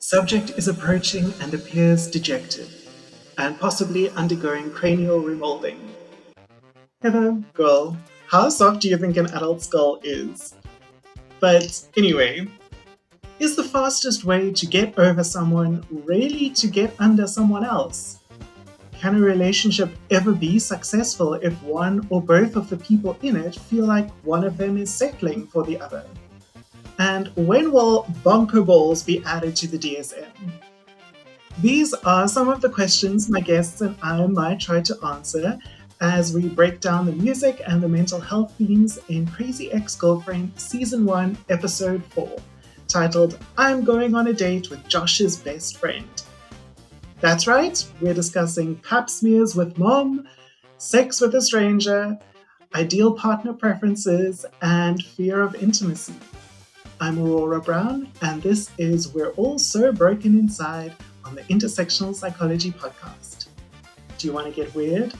Subject is approaching and appears dejected, and possibly undergoing cranial remolding. Heather, girl, how soft do you think an adult skull is? But anyway, is the fastest way to get over someone really to get under someone else? Can a relationship ever be successful if one or both of the people in it feel like one of them is settling for the other? And when will bonker balls be added to the DSM? These are some of the questions my guests and I might try to answer as we break down the music and the mental health themes in Crazy Ex-Girlfriend Season 1, Episode 4, titled I'm Going on a Date with Josh's Best Friend. That's right, we're discussing pap smears with mom, sex with a stranger, ideal partner preferences, and fear of intimacy. I'm Aurora Brown, and this is We're All So Broken Inside on the Intersectional Psychology Podcast. Do you want to get weird?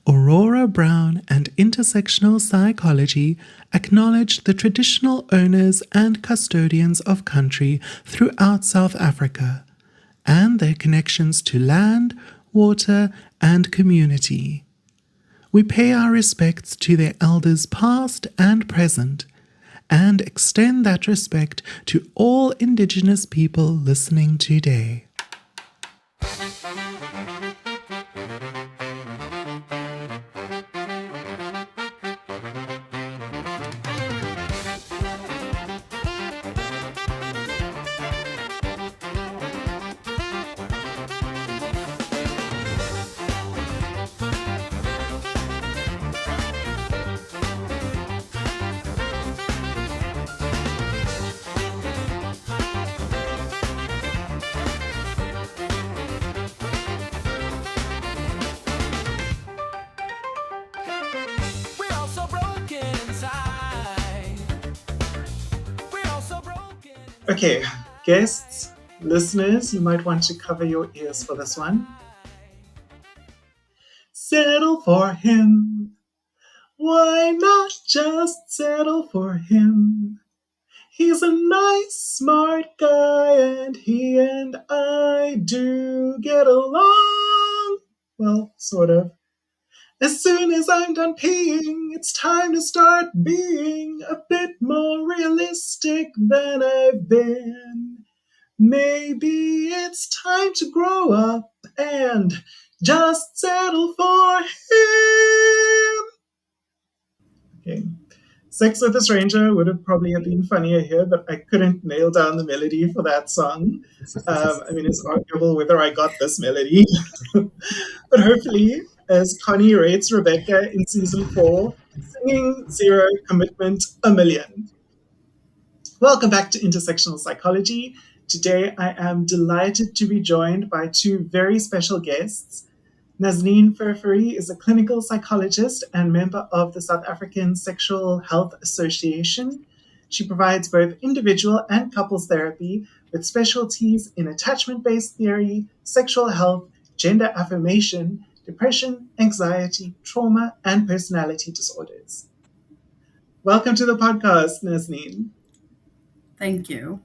Aurora Brown and Intersectional Psychology acknowledge the traditional owners and custodians of country throughout South Africa and their connections to land, water, and community. We pay our respects to their elders past and present, and extend that respect to all Indigenous people listening today. Okay, guests, listeners, you might want to cover your ears for this one. Settle for him. Why not just settle for him? He's a nice, smart guy, and he and I do get along. Well, sort of. As soon as I'm done peeing, it's time to start being a bit more realistic than I've been. Maybe it's time to grow up and just settle for him. Okay. Sex with a Stranger would have probably have been funnier here, but I couldn't nail down the melody for that song. It's arguable whether I got this melody. But hopefully, as Connie rates Rebecca in Season 4, singing 0, commitment 1,000,000. Welcome back to Intersectional Psychology. Today, I am delighted to be joined by two very special guests. Nazneen Firfirey is a clinical psychologist and member of the South African Sexual Health Association. She provides both individual and couples therapy with specialties in attachment-based theory, sexual health, gender affirmation, depression, anxiety, trauma, and personality disorders. Welcome to the podcast, Nazneen. Thank you.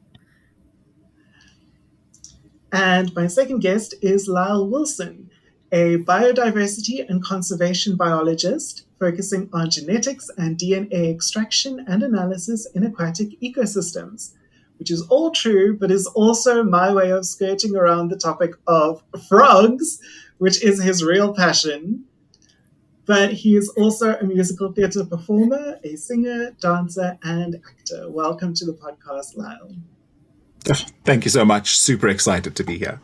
And my second guest is Lyle Wilson, a biodiversity and conservation biologist focusing on genetics and DNA extraction and analysis in aquatic ecosystems, which is all true, but is also my way of skirting around the topic of frogs, which is his real passion. But he is also a musical theatre performer, a singer, dancer, and actor. Welcome to the podcast, Lyle. Thank you so much. Super excited to be here.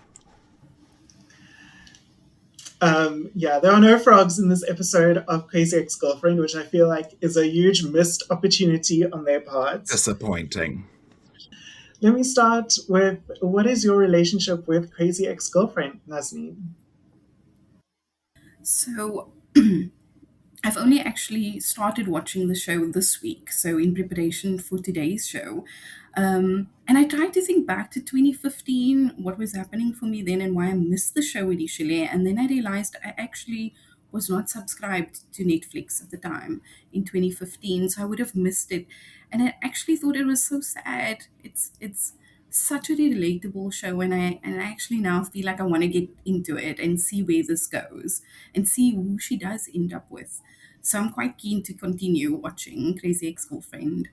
There are no frogs in this episode of Crazy Ex-Girlfriend, which I feel like is a huge missed opportunity on their part. Disappointing. Let me start with, what is your relationship with Crazy Ex-Girlfriend, Nazneen? So I've only actually started watching the show this week, so in preparation for today's show. And I tried to think back to 2015, what was happening for me then and why I missed the show initially. And then I realized I actually was not subscribed to Netflix at the time in 2015, so I would have missed it. And I actually thought it was so sad. It's such a relatable show, and I actually now feel like I want to get into it and see where this goes and see who she does end up with. So I'm quite keen to continue watching Crazy Ex-Girlfriend.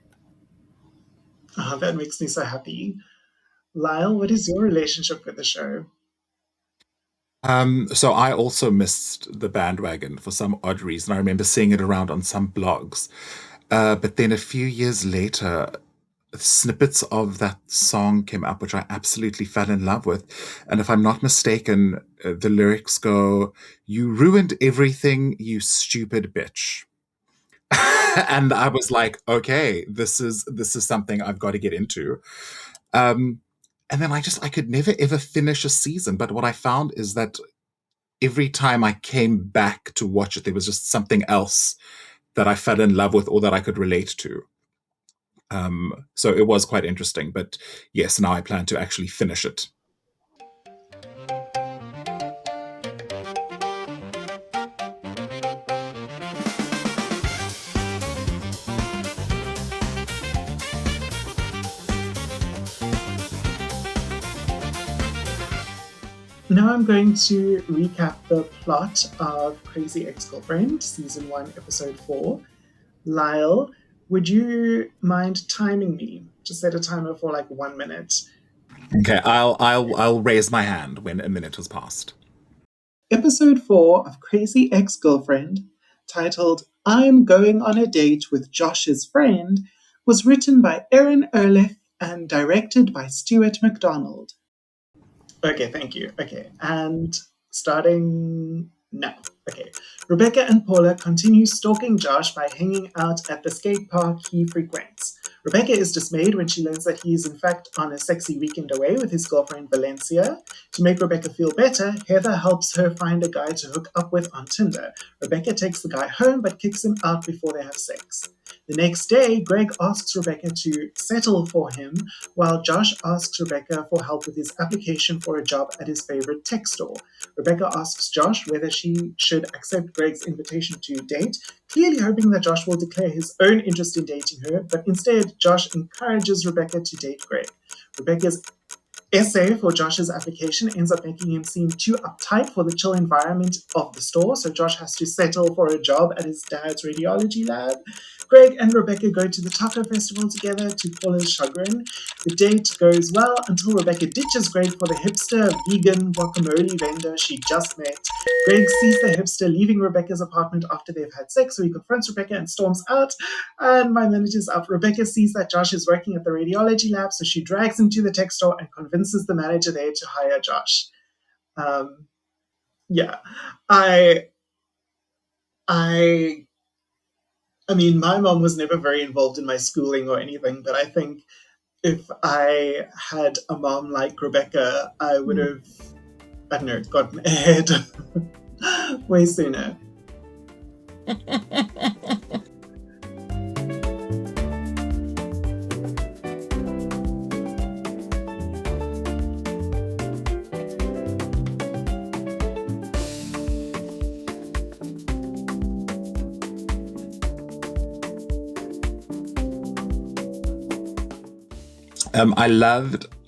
Oh, that makes me so happy. Lyle, what is your relationship with the show? So I also missed the bandwagon for some odd reason. I remember seeing it around on some blogs. But then a few years later, snippets of that song came up, which I absolutely fell in love with. And if I'm not mistaken, the lyrics go, "You ruined everything, you stupid bitch." And I was like, okay, this is something I've got to get into. Um, and then I could never ever finish a season. But what I found is that every time I came back to watch it, there was just something else that I fell in love with or that I could relate to. So it was quite interesting. But yes, now I plan to actually finish it. Now I'm going to recap the plot of Crazy Ex-Girlfriend, Season 1, Episode 4. Lyle, would you mind timing me? Just set a timer for like 1 minute. Okay, I'll raise my hand when a minute has passed. Episode 4 of Crazy Ex-Girlfriend, titled I'm Going on a Date with Josh's Friend, was written by Erin Ehrlich and directed by Stuart McDonald. Okay, thank you. Okay, and starting now. Okay, Rebecca and Paula continue stalking Josh by hanging out at the skate park he frequents. Rebecca is dismayed when she learns that he is in fact on a sexy weekend away with his girlfriend Valencia. To make Rebecca feel better, Heather helps her find a guy to hook up with on Tinder. Rebecca takes the guy home but kicks him out before they have sex. The next day, Greg asks Rebecca to settle for him, while Josh asks Rebecca for help with his application for a job at his favorite tech store. Rebecca asks Josh whether she should accept Greg's invitation to date, clearly hoping that Josh will declare his own interest in dating her, but instead, Josh encourages Rebecca to date Greg. Rebecca's essay for Josh's application ends up making him seem too uptight for the chill environment of the store, so Josh has to settle for a job at his dad's radiology lab. Greg and Rebecca go to the taco festival together to Paula's chagrin. The date goes well until Rebecca ditches Greg for the hipster vegan guacamole vendor she just met. Greg sees the hipster leaving Rebecca's apartment after they've had sex, so he confronts Rebecca and storms out. And my minute is up. Rebecca sees that Josh is working at the radiology lab, so she drags him to the tech store and convinces the manager there to hire Josh. Yeah, I mean, my mom was never very involved in my schooling or anything, but I think if I had a mom like Rebecca, I would have, I don't know, gotten ahead way sooner.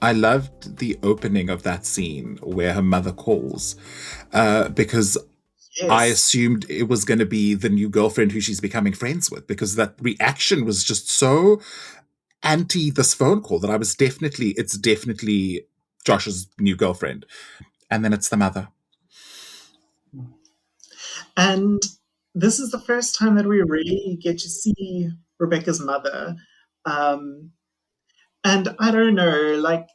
I loved the opening of that scene where her mother calls, because Yes. I assumed it was going to be the new girlfriend who she's becoming friends with, because that reaction was just so anti this phone call that it's definitely Josh's new girlfriend. And then it's the mother. And this is the first time that we really get to see Rebecca's mother. And I don't know, like,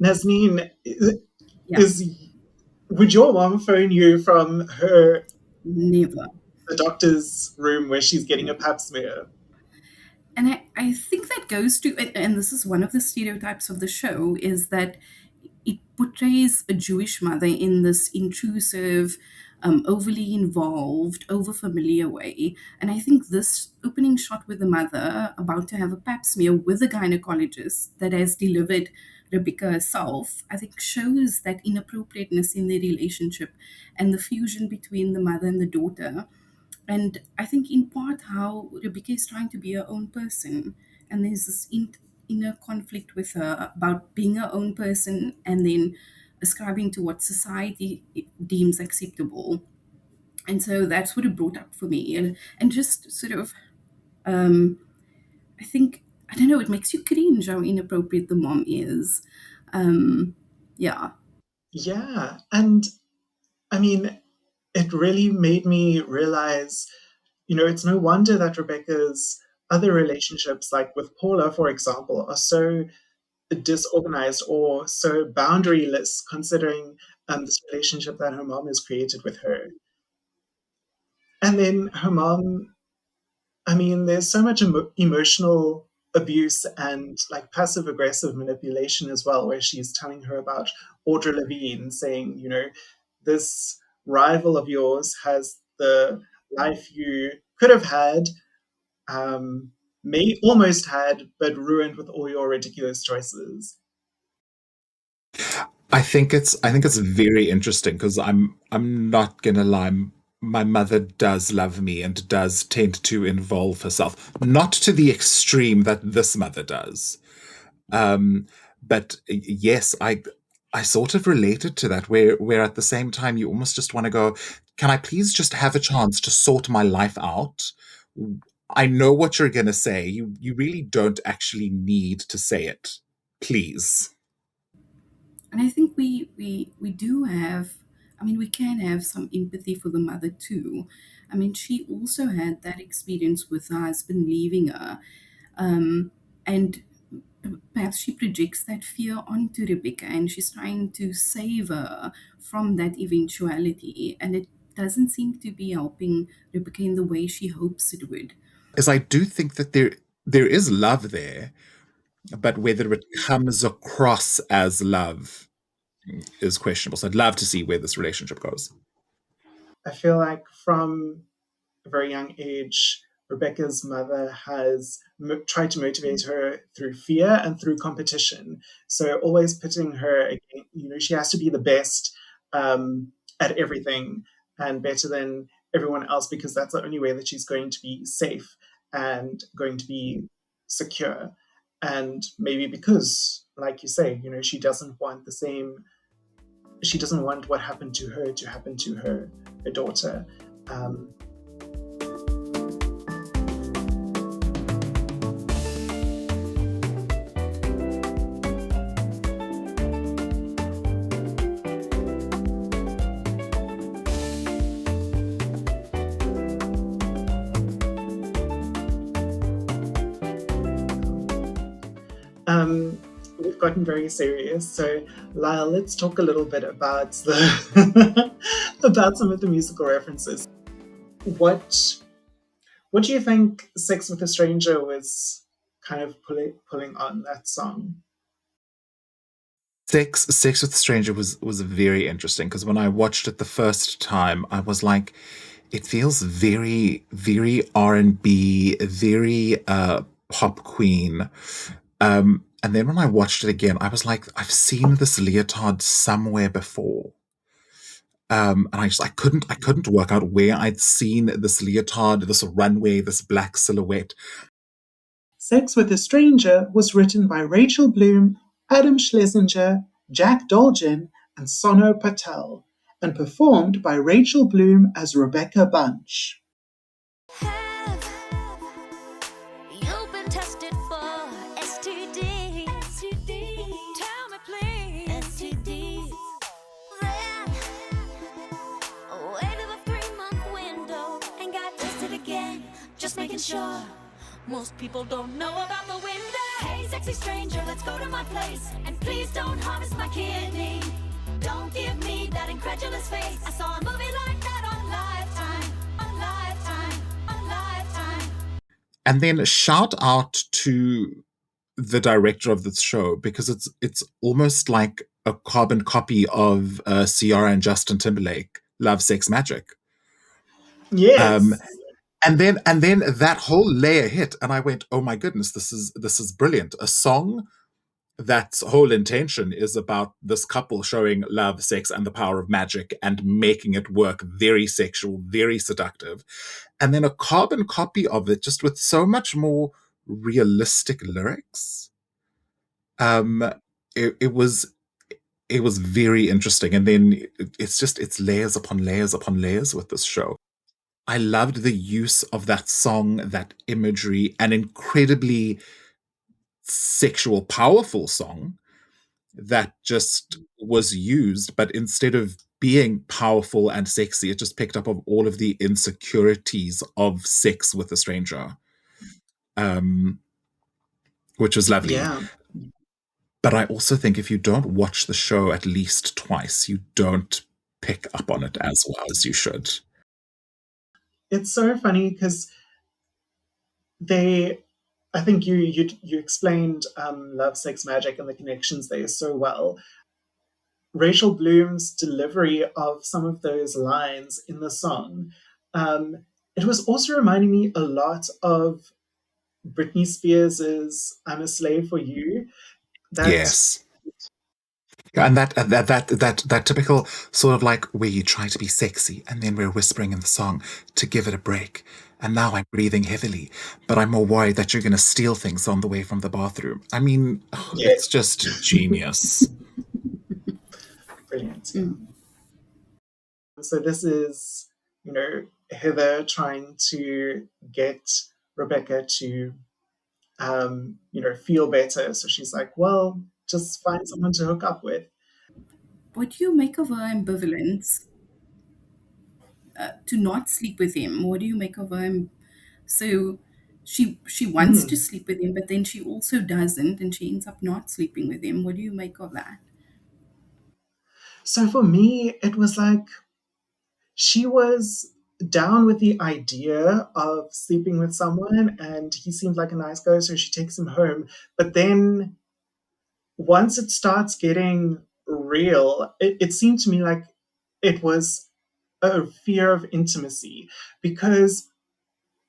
Nazneen, would your mom phone you from her Never. the doctor's room where she's getting a pap smear? And I think that goes to, and this is one of the stereotypes of the show, is that it portrays a Jewish mother in this intrusive, overly involved, over-familiar way. And I think this opening shot with the mother about to have a pap smear with a gynecologist that has delivered Rebecca herself, I think shows that inappropriateness in their relationship and the fusion between the mother and the daughter. And I think in part how Rebecca is trying to be her own person, and there's this inner conflict with her about being her own person and then ascribing to what society deems acceptable. And so that's what it brought up for me, and just sort of um, I think, I don't know, it makes you cringe how inappropriate the mom is. Yeah. Yeah. And I mean, it really made me realize, it's no wonder that Rebecca's other relationships, like with Paula, for example, are so disorganized or so boundaryless, considering this relationship that her mom has created with her. And then her mom, I mean, there's so much emotional abuse and like passive aggressive manipulation as well, where she's telling her about Audra Levine, saying, this rival of yours has the life you could have had, may almost had, but ruined with all your ridiculous choices. I think it's very interesting because I'm not gonna lie. My mother does love me and does tend to involve herself, not to the extreme that this mother does. Um, but yes, I sort of related to that, where at the same time you almost just want to go, can I please just have a chance to sort my life out? I know what you're gonna say. You really don't actually need to say it. Please. And I think we do have, I mean, we can have some empathy for the mother too. I mean, she also had that experience with her husband leaving her. Um, and perhaps she projects that fear onto Rebecca and she's trying to save her from that eventuality. And it doesn't seem to be helping Rebecca in the way she hopes it would. Is I do think that there is love there, but whether it comes across as love is questionable. So I'd love to see where this relationship goes. I feel like from a very young age, Rebecca's mother has tried to motivate her through fear and through competition. So always putting her against, she has to be the best at everything and better than everyone else because that's the only way that she's going to be safe and going to be secure. And maybe because, like you say, she doesn't want what happened to her to happen to her daughter. Um, we've gotten very serious. So, Lyle, let's talk a little bit about the about some of the musical references. What what do you think "Sex with a Stranger" was kind of pulling on that song? Sex with a Stranger was very interesting because when I watched it the first time, I was like, it feels very, very R&B, very pop queen. And then when I watched it again, I was like, I've seen this leotard somewhere before. And I couldn't work out where I'd seen this leotard, this runway, this black silhouette. "Sex with a Stranger" was written by Rachel Bloom, Adam Schlesinger, Jack Dolgen, and Sono Patel, and performed by Rachel Bloom as Rebecca Bunch. Have you been tested for STD? Tell me please. STDs. Ran away to the 3-month window and got tested again. Just making sure. Most people don't know about the window. Hey, sexy stranger, let's go to my place. And please don't harvest my kidney. Don't give me that incredulous face. I saw a movie like that on Lifetime. On Lifetime. On Lifetime. And then shout out to the director of this show because it's almost like a carbon copy of Ciara and Justin Timberlake, Love, Sex, Magic. Yes. And then that whole layer hit, and I went, "Oh my goodness, this is brilliant! A song that whole intention is about this couple showing love, sex, and the power of magic and making it work, very sexual, very seductive. And then a carbon copy of it, just with so much more realistic lyrics. Um, it was very interesting. And then it's layers upon layers upon layers with this show. I loved the use of that song, that imagery, an incredibly sexual, powerful song that just was used, but instead of being powerful and sexy, it just picked up of all of the insecurities of sex with a stranger, um, which was lovely. Yeah. But I also think if you don't watch the show at least twice, you don't pick up on it as well as you should. It's so funny because I think you explained love, sex, magic, and the connections there so well. Rachel Bloom's delivery of some of those lines in the song, it was also reminding me a lot of Britney Spears's "I'm a Slave for You." Yes. And that typical sort of like where you try to be sexy and then we're whispering in the song to give it a break. And now I'm breathing heavily, but I'm more worried that you're going to steal things on the way from the bathroom. I mean, it's just genius. Brilliant. So this is, Heather trying to get Rebecca to, feel better. So she's like, well, just find someone to hook up with. What do you make of her ambivalence to not sleep with him? What do you make of her? So she wants to sleep with him, but then she also doesn't, and she ends up not sleeping with him. What do you make of that? So for me, it was like she was down with the idea of sleeping with someone, and he seemed like a nice guy, so she takes him home. But then once it starts getting real, it seemed to me like it was a fear of intimacy, because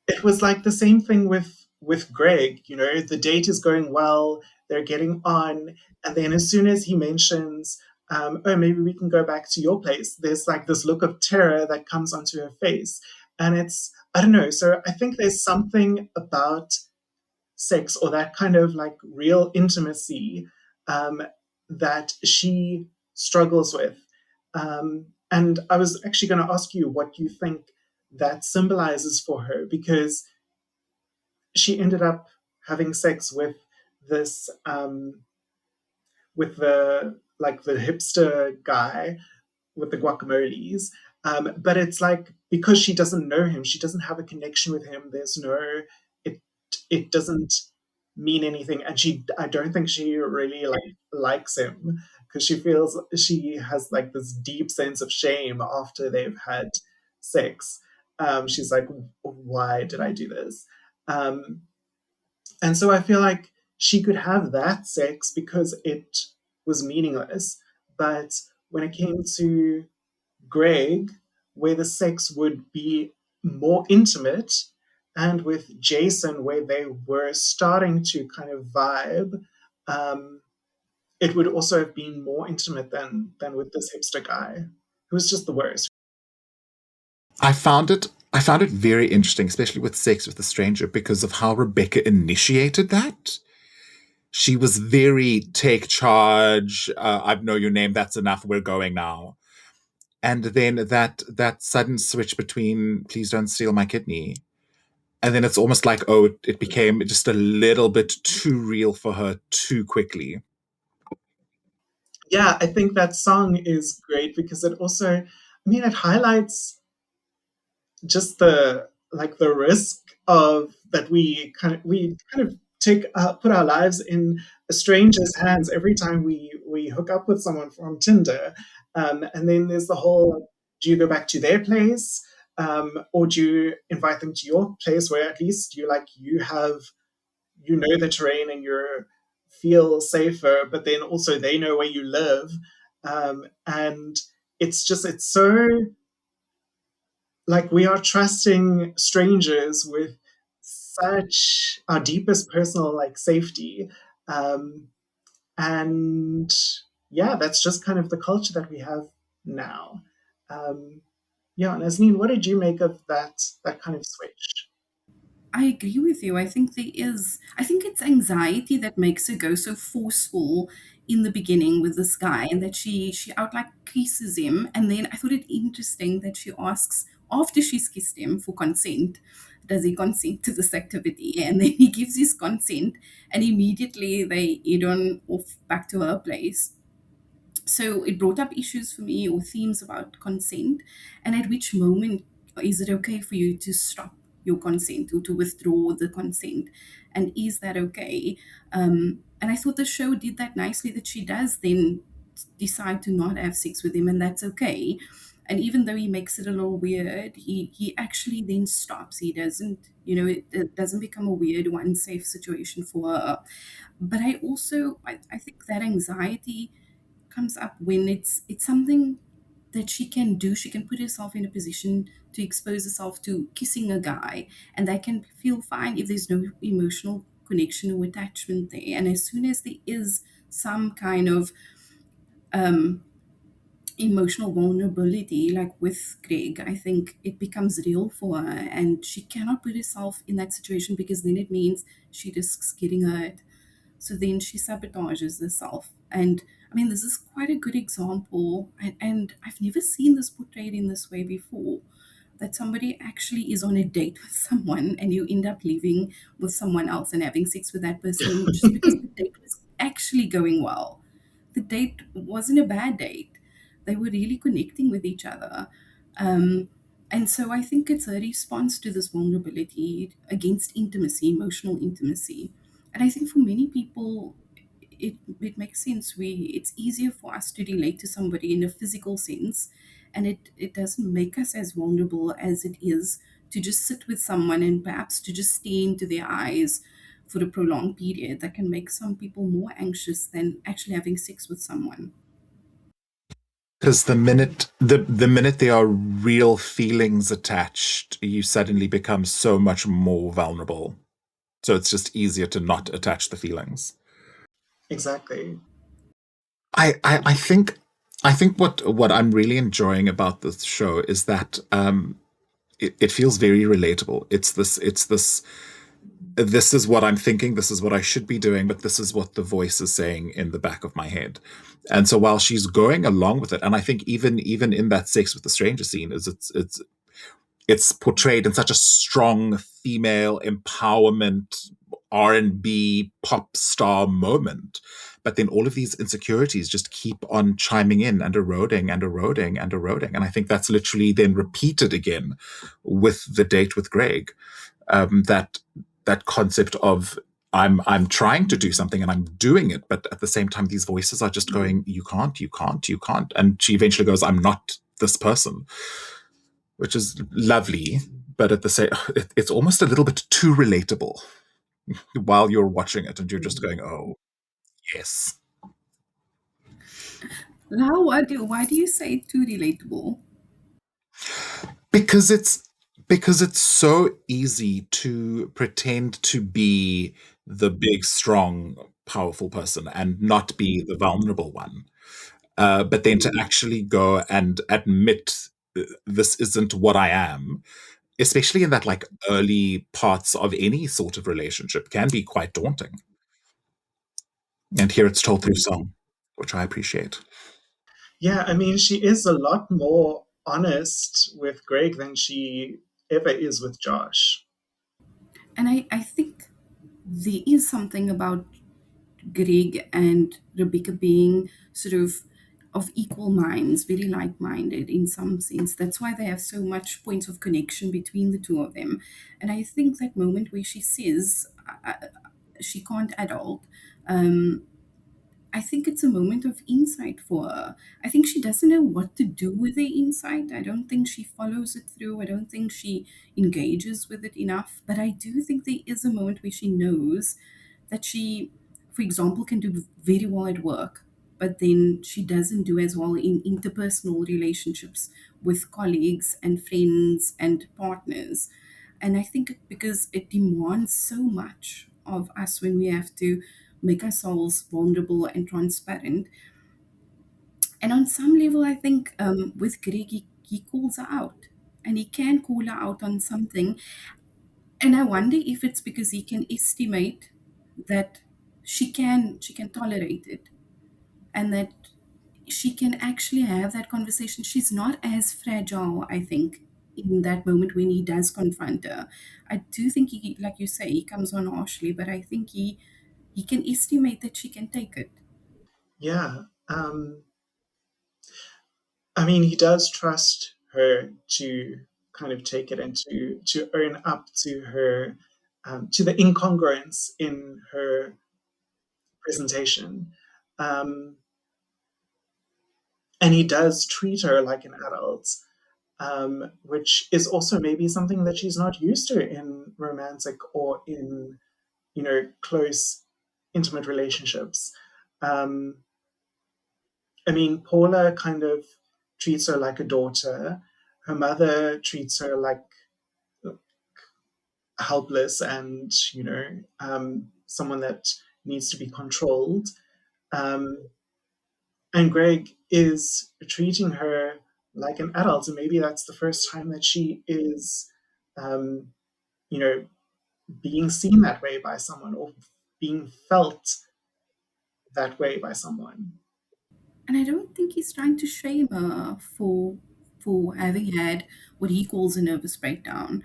it was like the same thing with Greg. The date is going well, they're getting on, and then as soon as he mentions, oh, maybe we can go back to your place, there's like this look of terror that comes onto her face, and it's, I don't know. So I think there's something about sex, or that kind of like real intimacy, that she struggles with. And I was actually going to ask you what you think that symbolizes for her, because she ended up having sex with this, with the hipster guy with the guacamoles. But it's like, because she doesn't know him, she doesn't have a connection with him. There's no, it it doesn't mean anything, and I don't think she really likes him, because she has like this deep sense of shame after they've had sex. She's like, why did I do this? Um, and so I feel like she could have that sex because it was meaningless. But when it came to Greg, where the sex would be more intimate, and with Jason, where they were starting to kind of vibe, it would also have been more intimate than with this hipster guy, who was just the worst. I found it very interesting, especially with sex with a stranger, because of how Rebecca initiated that. She was very take charge. I know your name. That's enough. We're going now. And then that sudden switch between "please don't steal my kidney," and then it's almost like, oh, it became just a little bit too real for her too quickly. Yeah, I think that song is great because it also, I mean, it highlights just the risk of that we kind of take put our lives in a stranger's hands every time we hook up with someone from Tinder, and then there's the whole, do you go back to their place, or do you invite them to your place, where at least you know the terrain and you feel safer, but then also they know where you live, and it's so like we are trusting strangers with such our deepest personal like safety, um, And yeah, that's just kind of the culture that we have now. Yeah, Nazneen, what did you make of that kind of switch? I agree with you. I think it's anxiety that makes her go so forceful in the beginning with this guy, and that she out like kisses him. And then I thought it interesting that she asks after she's kissed him for consent, does he consent to this activity? And then he gives his consent, and immediately they head on off back to her place. So it brought up issues for me or themes about consent, and at which moment is it okay for you to stop your consent or to withdraw the consent, and is that okay? And I thought the show did that nicely, that she does then decide to not have sex with him, and that's okay. And even though he makes it a little weird, he actually then stops. He doesn't, it doesn't become a weird or unsafe situation for her. But I think that anxiety comes up when it's something that she can do. She can put herself in a position to expose herself to kissing a guy, and they can feel fine if there's no emotional connection or attachment there. And as soon as there is some kind of um, emotional vulnerability, like with Greg, I think it becomes real for her, and she cannot put herself in that situation because then it means she risks getting hurt. So then she sabotages herself. And I mean, this is quite a good example. And I've never seen this portrayed in this way before, that somebody actually is on a date with someone and you end up living with someone else and having sex with that person just because the date was actually going well. The date wasn't a bad date. They were really connecting with each other. Um, and so I think it's a response to this vulnerability against intimacy, emotional intimacy. And I think for many people, it makes sense. It's easier for us to relate to somebody in a physical sense, and it doesn't make us as vulnerable as it is to just sit with someone and perhaps to just stare into their eyes for a prolonged period. That can make some people more anxious than actually having sex with someone. Because the minute there are real feelings attached, you suddenly become so much more vulnerable. So it's just easier to not attach the feelings. Exactly. I think what I'm really enjoying about this show is that it feels very relatable. This is what I'm thinking, this is what I should be doing, but this is what the voice is saying in the back of my head. And so while she's going along with it, and I think even in that sex with the stranger scene, is it's portrayed in such a strong female empowerment R&B pop star moment, but then all of these insecurities just keep on chiming in and eroding and eroding and eroding. And I think that's literally then repeated again with the date with Greg. That concept of I'm trying to do something and I'm doing it, but at the same time these voices are just going, you can't, you can't, you can't. And she eventually goes, I'm not this person, which is lovely, but at the same, it's almost a little bit too relatable while you're watching it, and you're just going, "Oh, yes," Now, why do you say too relatable? because it's so easy to pretend to be the big, strong, powerful person and not be the vulnerable one. But then to actually go and admit this isn't what I am, especially in that like early parts of any sort of relationship, can be quite daunting. And here it's told through song, which I appreciate. Yeah, I mean, she is a lot more honest with Greg than she ever is with Josh. And I think there is something about Greg and Rebecca being sort of equal minds, very like-minded in some sense. That's why they have so much points of connection between the two of them. And I think that moment where she says she can't adult, um, I think it's a moment of insight for her. I think she doesn't know what to do with the insight. I don't think she follows it through. I don't think she engages with it enough. But I do think there is a moment where she knows that she, for example, can do very well at work, but then she doesn't do as well in interpersonal relationships with colleagues and friends and partners. And I think because it demands so much of us when we have to make ourselves vulnerable and transparent. And on some level, I think with Greg, he calls her out, and he can call her out on something. And I wonder if it's because he can estimate that she can tolerate it, and that she can actually have that conversation. She's not as fragile, I think, in that moment when he does confront her. I do think he, like you say, he comes on harshly, but I think he can estimate that she can take it. Yeah. I mean, he does trust her to kind of take it and to own up to her to the incongruence in her presentation. Um, and he does treat her like an adult, which is also maybe something that she's not used to in romantic or in, close, intimate relationships. Um, I mean, Paula kind of treats her like a daughter. Her mother treats her like helpless and, someone that needs to be controlled. Um, and Greg is treating her like an adult, and maybe that's the first time that she is, um, you know, being seen that way by someone or being felt that way by someone. And I don't think he's trying to shame her for having had what he calls a nervous breakdown.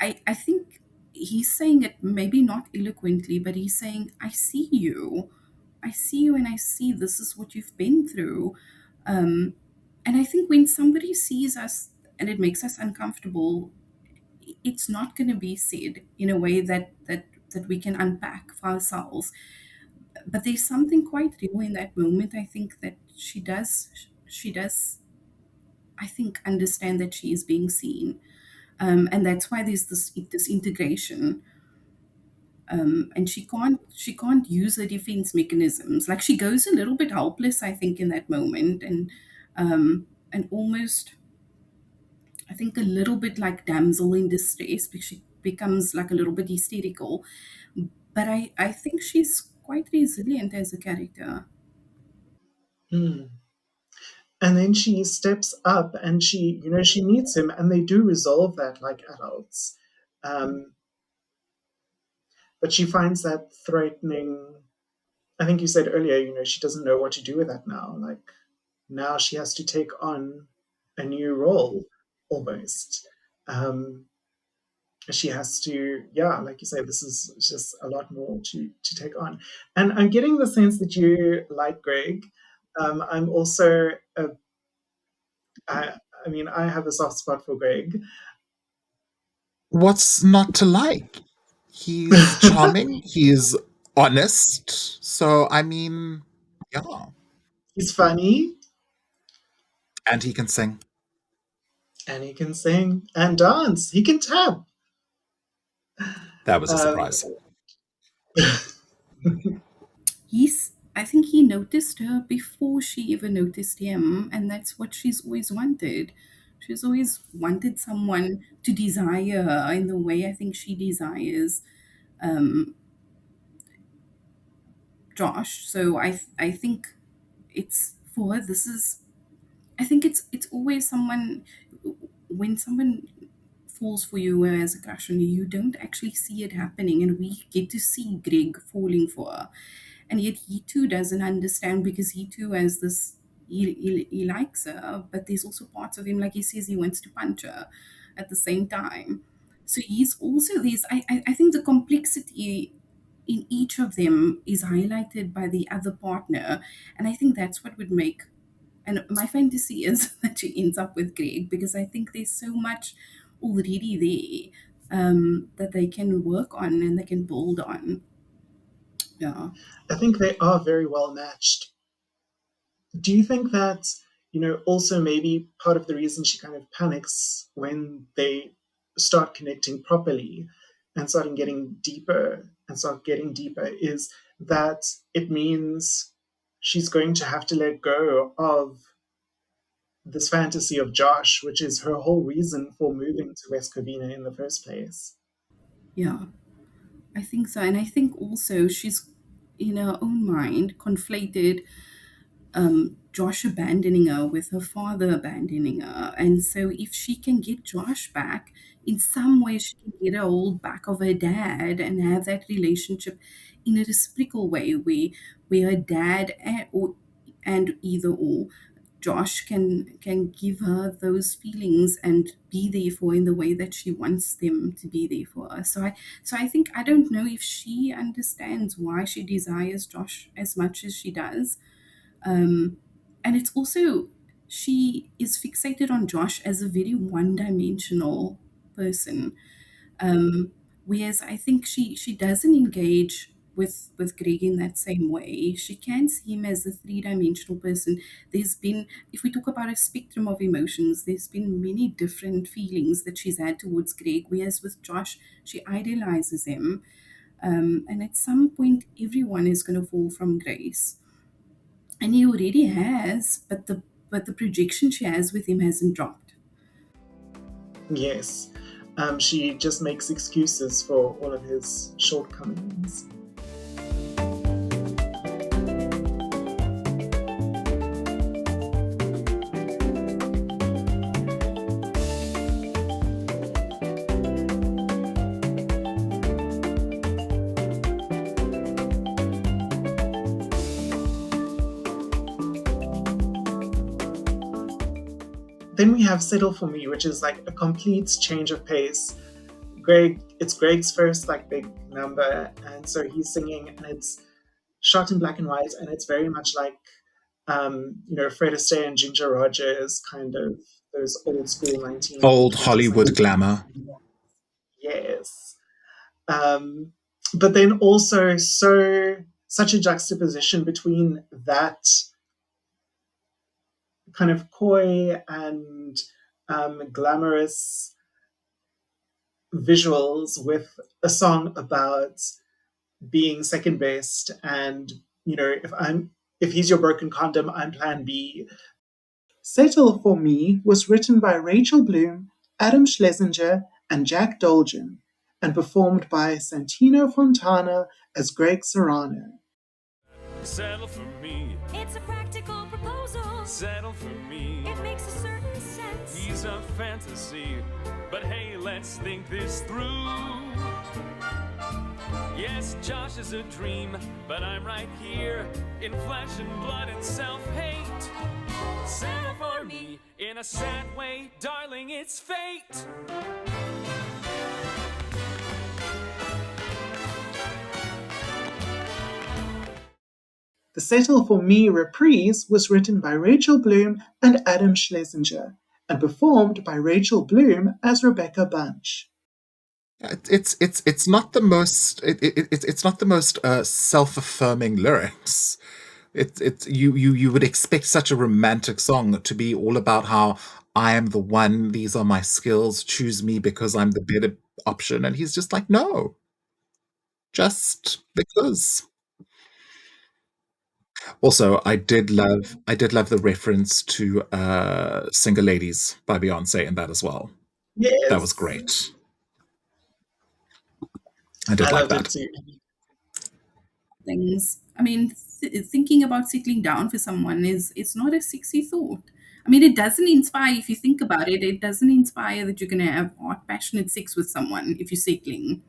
I think he's saying it maybe not eloquently, but he's saying, I see you. I see you, and I see this is what you've been through. Um, and I think when somebody sees us and it makes us uncomfortable, it's not going to be said in a way that we can unpack for ourselves. But there's something quite real in that moment. I think that she does, I think, understand that she is being seen. And that's why there's this integration. And she can't use her defense mechanisms. Like, she goes a little bit helpless, I think, in that moment, and almost, I think, a little bit like damsel in distress, because she becomes like a little bit hysterical. But I think she's quite resilient as a character. Hmm. And then she steps up and she meets him and they do resolve that like adults. Um, but she finds that threatening. I think you said earlier, she doesn't know what to do with that now. Like, now she has to take on a new role almost. Um, she has to, yeah, like you say, this is just a lot more to take on. And I'm getting the sense that you like Greg. I'm also I, I mean, I have a soft spot for Greg. What's not to like? He's charming, he's honest. So, I mean, yeah. He's funny And he can sing. and he can sing and dance. He can tap. That was a Um, surprise. I think he noticed her before she even noticed him, and that's what she's always wanted. She's always wanted someone to desire her in the way I think she desires um, Josh. So I think it's for her. This is, I think it's always someone, when someone falls for you or has a crush on you, you don't actually see it happening, and we get to see Greg falling for her, and yet he too doesn't understand, because he too has this. He likes her, but there's also parts of him, like he says, he wants to punch her at the same time. So he's also these. I think the complexity in each of them is highlighted by the other partner, and I think that's what would make. And my fantasy is that she ends up with Greg, because I think there's so much already there, that they can work on and they can build on. Yeah. I think they are very well matched. Do you think that, also maybe part of the reason she kind of panics when they start connecting properly and start getting deeper is that it means she's going to have to let go of this fantasy of Josh, which is her whole reason for moving to West Covina in the first place. Yeah, I think so. And I think also in her own mind, conflated Josh abandoning her with her father abandoning her. And so, if she can get Josh back, in some way, she can get a hold back of her dad and have that relationship in a reciprocal way where her dad and either or Josh can give her those feelings and be there for her in the way that she wants them to be there for her. So I think I don't know if she understands why she desires Josh as much as she does. And it's also, she is fixated on Josh as a very one-dimensional person. Um, Whereas I think she doesn't engage with Greg in that same way. She can see him as a three-dimensional person. There's been, if we talk about a spectrum of emotions, there's been many different feelings that she's had towards Greg, whereas with Josh, she idealizes him. And at some point, everyone is going to fall from grace. And he already has, but the projection she has with him hasn't dropped. Yes. She just makes excuses for all of his shortcomings. Then we have Settle For Me, which is like a complete change of pace. It's Greg's first like big number, and so he's singing, and it's shot in black and white, and it's very much like Fred Astaire and Ginger Rogers, kind of those old school 1920s. Old Hollywood glamour. Yes. But then also such a juxtaposition between that kind of coy and glamorous visuals with a song about being second best, and if he's your broken condom, I'm plan B. Settle For Me was written by Rachel Bloom, Adam Schlesinger, and Jack Dolgen, and performed by Santino Fontana as Greg Serrano. Settle for me. It's a practical proposal. Settle for me. It makes a certain sense. He's a fantasy, but hey, let's think this through. Yes, Josh is a dream, but I'm right here in flesh and blood and self-hate. Settle for me in a sad way, darling, it's fate. The Settle For Me reprise was written by Rachel Bloom and Adam Schlesinger, and performed by Rachel Bloom as Rebecca Bunch. It's not the most it's not the most self-affirming lyrics. You would expect such a romantic song to be all about how I am the one, these are my skills, choose me because I'm the better option, and he's just like, no, just because. Also, I did love the reference to Single Ladies by Beyonce in that as well. Yes. That was great. I did like that. It too. Things. I mean, thinking about settling down for someone it's not a sexy thought. I mean, it doesn't inspire, if you think about it, it doesn't inspire that you're going to have hot, passionate sex with someone if you're settling.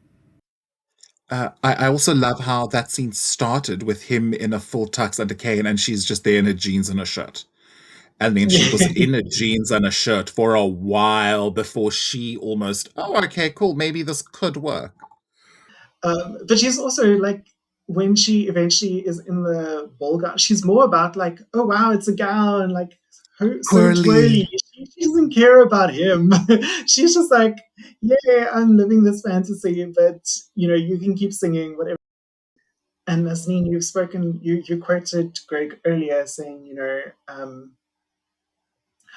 I also love how that scene started with him in a full tux and a cane, and she's just there in her jeans and a shirt. And then she was in her jeans and a shirt for a while before she almost, oh, okay, cool, maybe this could work. But she's also like, when she eventually is in the ball gown, she's more about like, oh wow, it's a gown, like so twirly. She doesn't care about him. She's just like, yeah, I'm living this fantasy, but you can keep singing whatever. And Nazneen, you quoted Greg earlier saying,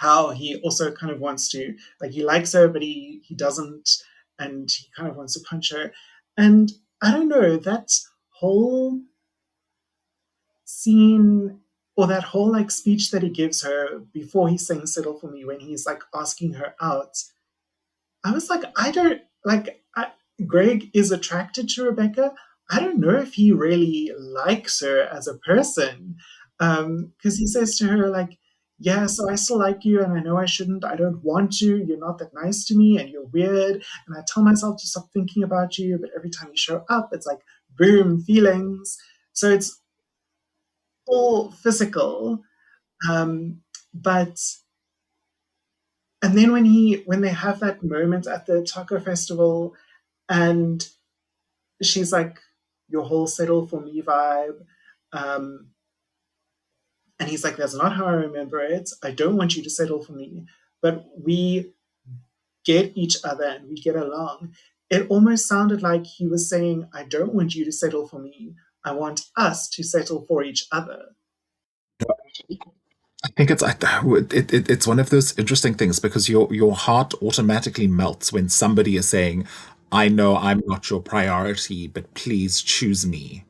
how he also kind of wants to, like, he likes her, but he doesn't, and he kind of wants to punch her. And I don't know, that whole scene, or that whole like speech that he gives her before he sings Settle For Me, when he's like asking her out, I was like, Greg is attracted to Rebecca. I don't know if he really likes her as a person. Because he says to her, like, yeah, so I still like you, and I know I shouldn't. I don't want to. You're not that nice to me, and you're weird. And I tell myself to stop thinking about you, but every time you show up, it's like, boom, feelings. So it's all physical. Um, but and then when they have that moment at the taco festival, and she's like, your whole settle for me vibe. Um, and he's like, that's not how I remember it. I don't want you to settle for me. But we get each other and we get along. It almost sounded like he was saying, I don't want you to settle for me. I want us to settle for each other. I think it's one of those interesting things because your heart automatically melts when somebody is saying, "I know I'm not your priority, but please choose me."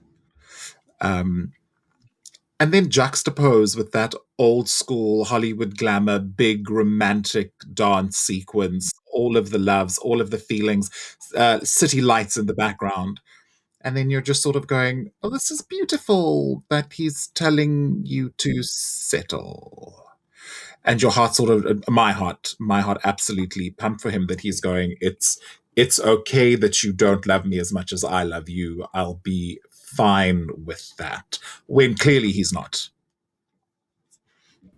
Um, and then juxtapose with that old school Hollywood glamour, big romantic dance sequence, all of the loves, all of the feelings, city lights in the background. And then you're just sort of going, oh, this is beautiful, but he's telling you to settle. And your heart sort of, my heart absolutely pumped for him that he's going, it's okay that you don't love me as much as I love you. I'll be fine with that. When clearly he's not.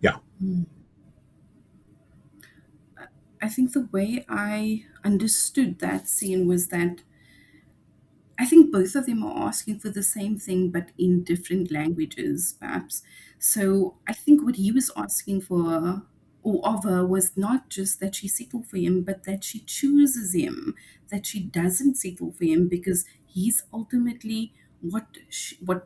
Yeah. I think the way I understood that scene was that I think both of them are asking for the same thing, but in different languages, perhaps. So I think what he was asking for, or of her, was not just that she settle for him, but that she chooses him, that she doesn't settle for him because he's ultimately what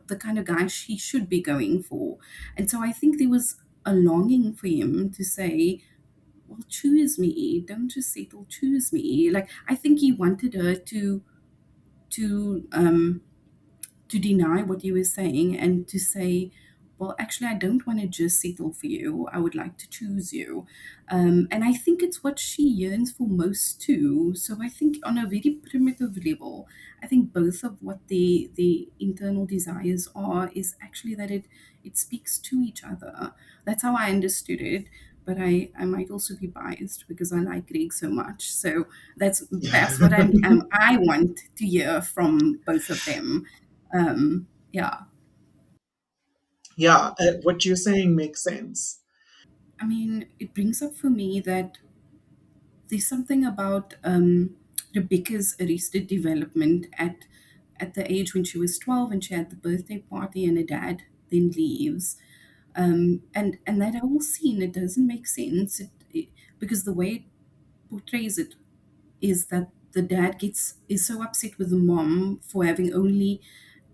the kind of guy she should be going for. And so I think there was a longing for him to say, well, choose me, don't just settle, choose me. Like, I think he wanted her to um to deny what you were saying and to say, well, actually, I don't want to just settle for you. I would like to choose you. And I think it's what she yearns for most too. So I think on a very primitive level, I think both of what the internal desires are is actually that it speaks to each other. That's how I understood it. But I might also be biased because I like Greg so much. So that's Yeah. perhaps what I want to hear from both of them. Yeah, Yeah, what you're saying makes sense. I mean, it brings up for me that there's something about Rebecca's arrested development at the age when she was 12 and she had the birthday party and her dad then leaves. And that whole scene, it doesn't make sense because the way it portrays it is that the dad gets is so upset with the mom for having only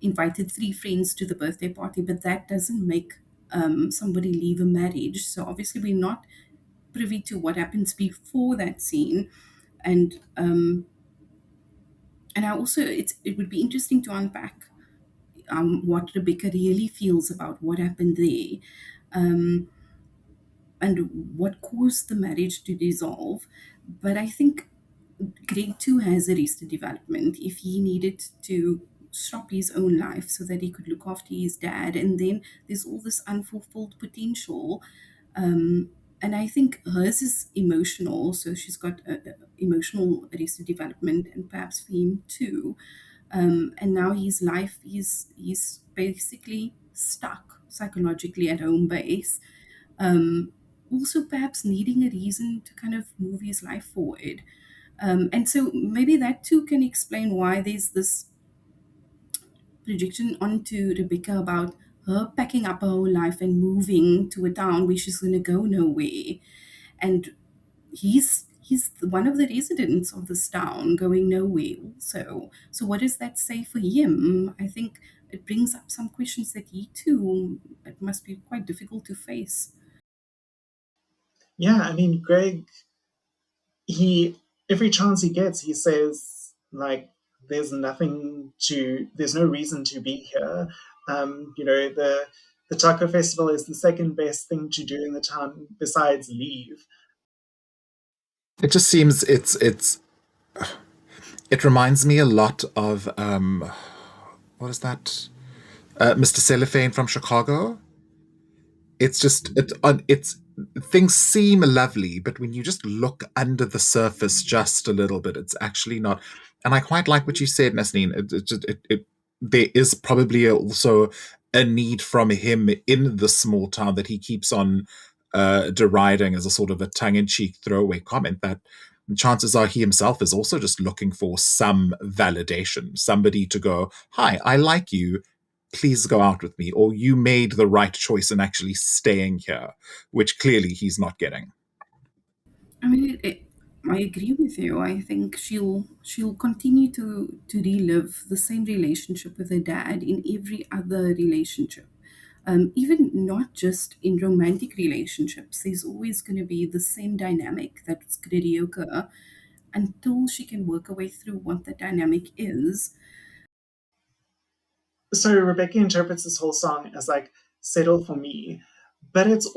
invited three friends to the birthday party, but that doesn't make somebody leave a marriage. So obviously we're not privy to what happens before that scene, and I also it would be interesting to unpack what Rebecca really feels about what happened there, um, and what caused the marriage to dissolve. But I think Greg too has arrested development if he needed to stop his own life so that he could look after his dad. And then there's all this unfulfilled potential. And I think hers is emotional, so she's got emotional arrested development, and perhaps for him too. And now his life is basically stuck psychologically at home base, also perhaps needing a reason to kind of move his life forward. And so maybe that too can explain why there's this projection onto Rebecca about her packing up her whole life and moving to a town where she's going to go nowhere. And he's one of the residents of this town going nowhere also. So what does that say for him? I think it brings up some questions that he too, it must be quite difficult to face. Yeah, I mean, Greg, he every chance he gets, he says like, there's no reason to be here. The taco festival is the second best thing to do in the town besides leave. It just seems it reminds me a lot of what is that? Mr. Cellophane from Chicago. It's just it's things seem lovely, but when you just look under the surface just a little bit, it's actually not. And I quite like what you said, Nazneen. There is probably also a need from him in the small town that he keeps on deriding as a sort of a tongue-in-cheek throwaway comment, that chances are he himself is also just looking for some validation, somebody to go, hi, I like you, please go out with me, or you made the right choice in actually staying here, which clearly he's not getting. I mean, I agree with you. I think she'll continue to relive the same relationship with her dad in every other relationship. Even not just in romantic relationships, there's always going to be the same dynamic that's going to reoccur until she can work her way through what the dynamic is. So Rebecca interprets this whole song as like settle for me, but it's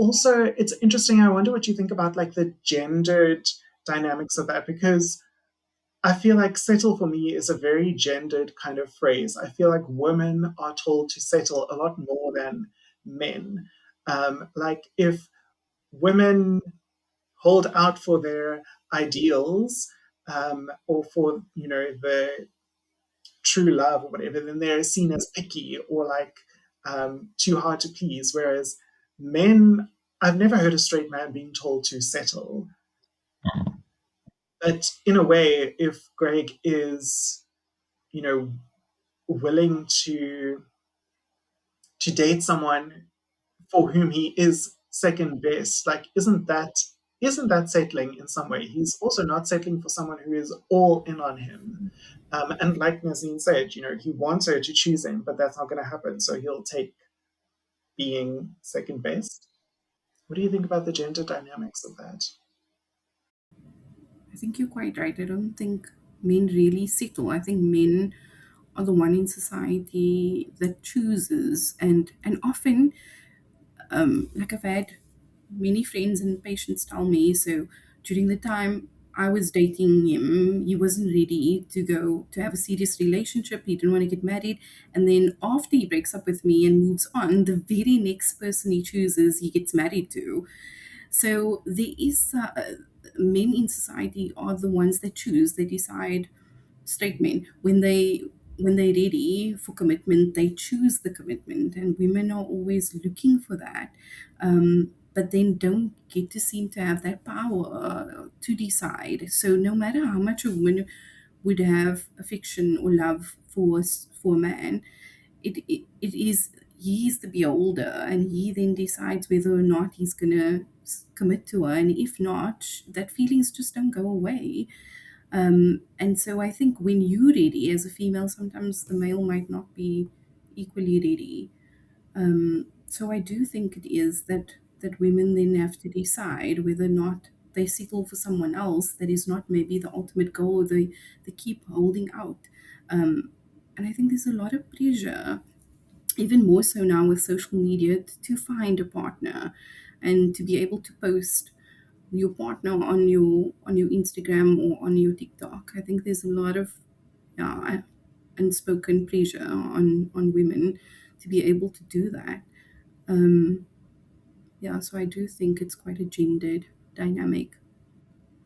interesting. I wonder what you think about like the gendered dynamics of that, because I feel like settle for me is a very gendered kind of phrase. I feel like women are told to settle a lot more than men. Like if women hold out for their ideals, or for the true love or whatever, then they're seen as picky or like too hard to please. Whereas men, I've never heard a straight man being told to settle. But in a way, if Greg is, you know, willing to date someone for whom he is second best, like isn't that settling in some way? He's also not settling for someone who is all in on him. And like Nazneen said, he wants her to choose him, but that's not going to happen. So he'll take being second best. What do you think about the gender dynamics of that? I think you're quite right. I don't think men really settle. I think men are the one in society that chooses, and often, like I've had many friends and patients tell me, so during the time I was dating him, he wasn't ready to go to have a serious relationship. He didn't want to get married. And then after he breaks up with me and moves on, the very next person he chooses, he gets married to. So there is men in society are the ones that choose. They decide, straight men, when they're ready for commitment, they choose the commitment, and women are always looking for that, but then don't get to seem to have that power to decide. So no matter how much a woman would have affection or love for a man, it is he's the beholder, and he then decides whether or not he's gonna commit to her, and if not, that feelings just don't go away. And so I think when you're ready as a female, sometimes the male might not be equally ready. So I do think it is that women then have to decide whether or not they settle for someone else that is not maybe the ultimate goal, they keep holding out. And I think there's a lot of pressure, even more so now with social media, to find a partner and to be able to post your partner on your Instagram or on your TikTok. I think there's a lot of yeah, unspoken pressure on women to be able to do that. Um, yeah, so I do think it's quite a gendered dynamic.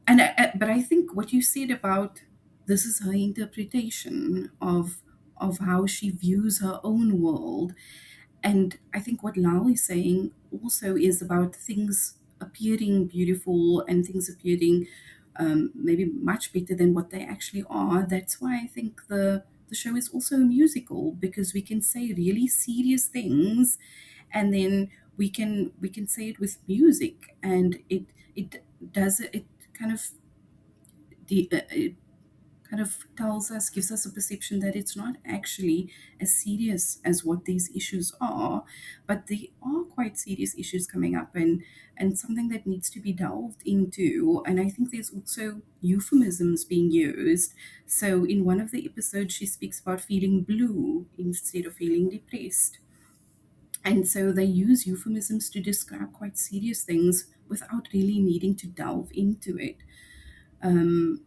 But I think what you said about this is her interpretation of how she views her own world. And I think what Lal is saying also is about things appearing beautiful and things appearing maybe much better than what they actually are. That's why I think the show is also a musical, because we can say really serious things, and then we can say it with music, and it does it kind of it kind of tells us, gives us a perception that it's not actually as serious as what these issues are, but they are quite serious issues coming up, and something that needs to be delved into. And I think there's also euphemisms being used. So in one of the episodes, she speaks about feeling blue instead of feeling depressed. And so they use euphemisms to describe quite serious things without really needing to delve into it. Um,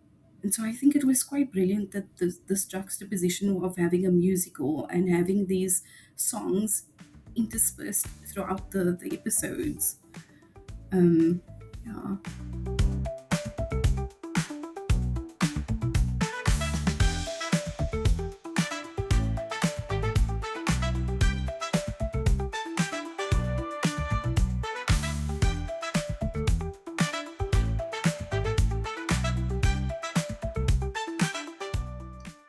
And so I think it was quite brilliant that this juxtaposition of having a musical and having these songs interspersed throughout the episodes. Um, yeah.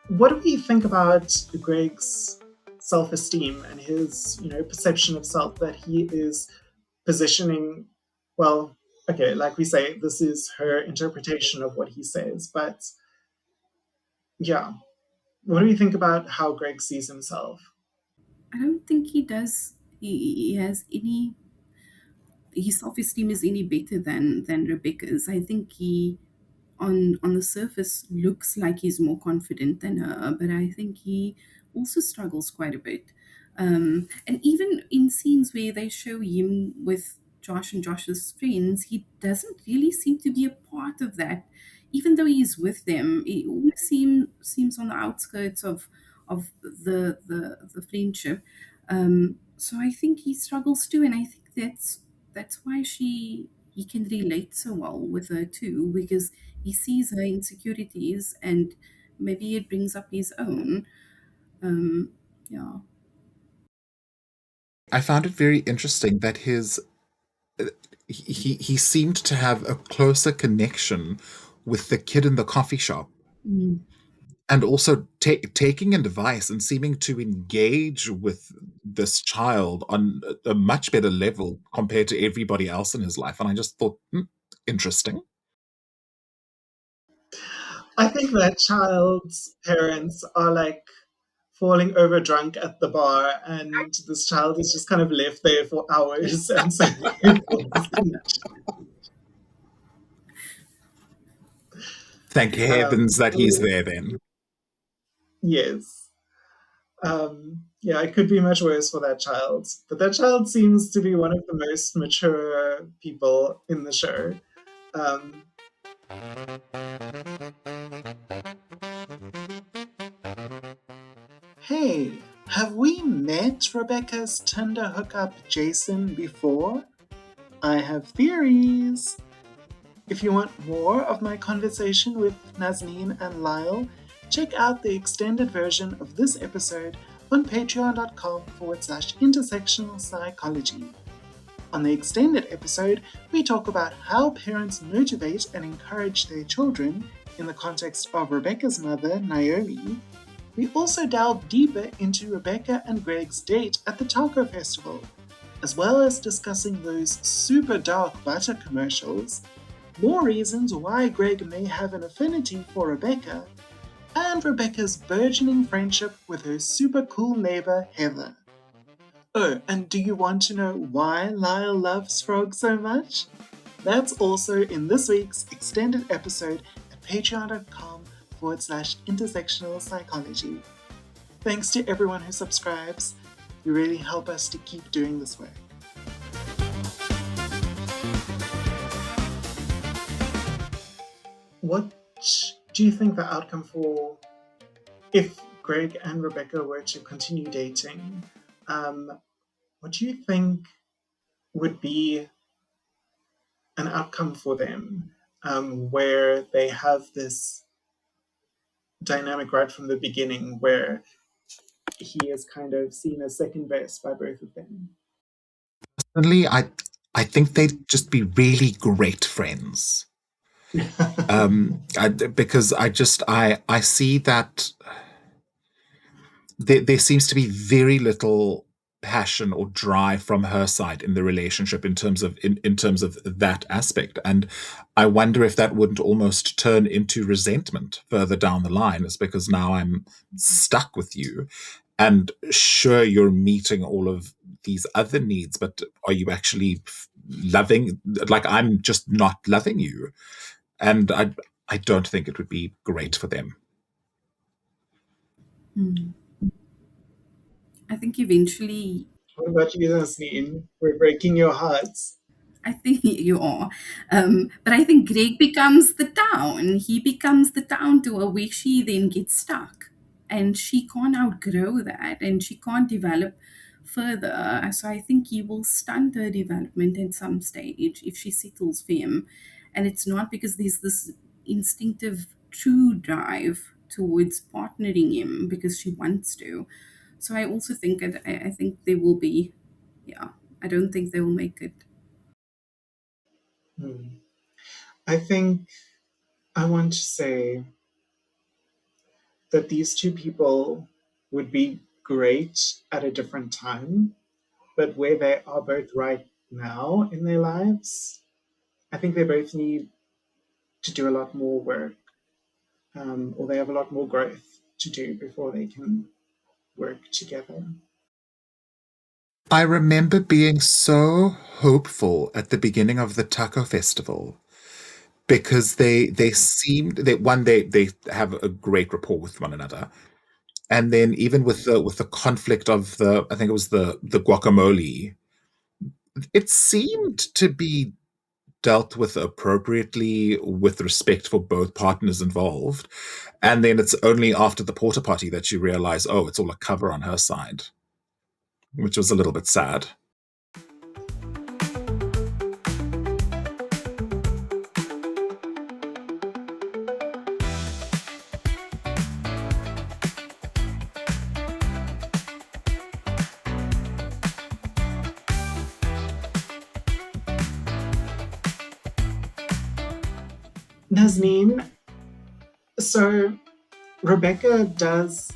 What do we think about Greg's self-esteem and his, perception of self, that he is positioning, well, okay, like we say, this is her interpretation of what he says, but yeah. What do we think about how Greg sees himself? I don't think he does. He has any. His self esteem is any better than Rebecca's. I think he, on the surface, looks like he's more confident than her, but I think he also struggles quite a bit. And even in scenes where they show him with Josh and Josh's friends, he doesn't really seem to be a part of that. Even though he's with them, he always seems on the outskirts of the friendship. So I think he struggles too, and I think that's why he can relate so well with her too, because he sees her insecurities and maybe it brings up his own. Um, yeah. I found it very interesting that his he seemed to have a closer connection with the kid in the coffee shop, Mm. and also taking advice and seeming to engage with this child on a much better level compared to everybody else in his life. And I just thought, interesting. I think that child's parents are like falling over drunk at the bar, and this child is just kind of left there for hours, and so Thank heavens that he's so, there then. yes. Yeah, it could be much worse for that child. But that child seems to be one of the most mature people in the show. Um, hey, have we met Rebecca's Tinder hookup Jason before? I have theories. If you want more of my conversation with Nazneen and Lyle, check out the extended version of this episode on patreon.com/intersectional psychology. On the extended episode, we talk about how parents motivate and encourage their children in the context of Rebecca's mother, Naomi. We also delve deeper into Rebecca and Greg's date at the taco festival, as well as discussing those super dark butter commercials, more reasons why Greg may have an affinity for Rebecca, and Rebecca's burgeoning friendship with her super cool neighbor, Heather. Oh, and do you want to know why Lyle loves frogs so much? That's also in this week's extended episode at patreon.com/intersectional psychology. Thanks to everyone who subscribes. You really help us to keep doing this work. What do you think the outcome for, if Greg and Rebecca were to continue dating, what do you think would be an outcome for them, where they have this dynamic right from the beginning where he is kind of seen as second best by both of them? Personally, I think they'd just be really great friends. Because I see that there seems to be very little passion or drive from her side in the relationship in terms of that aspect, and I wonder if that wouldn't almost turn into resentment further down the line. It's because now I'm stuck with you, and sure, you're meeting all of these other needs, but are you actually loving? Like, I'm just not loving you, and I don't think it would be great for them. Mm. I think eventually, What about you, Nazneen? We're breaking your hearts. I think you are. But I think Greg becomes the town. He becomes the town to her where she then gets stuck. And she can't outgrow that and she can't develop further. So I think he will stunt her development at some stage if she settles for him. And it's not because there's this instinctive true drive towards partnering him because she wants to. So I also think I think there will be, yeah, I don't think they will make it. Hmm. I think I want to say that these two people would be great at a different time, but where they are both right now in their lives, I think they both need to do a lot more work, or they have a lot more growth to do before they can work together. I remember being so hopeful at the beginning of the taco festival because they seemed that one they have a great rapport with one another, and then even with the conflict of the I think it was the guacamole, it seemed to be dealt with appropriately with respect for both partners involved. And then it's only after the porta potty that you realize, oh, it's all a cover on her side, which was a little bit sad. Nazneen, so Rebecca does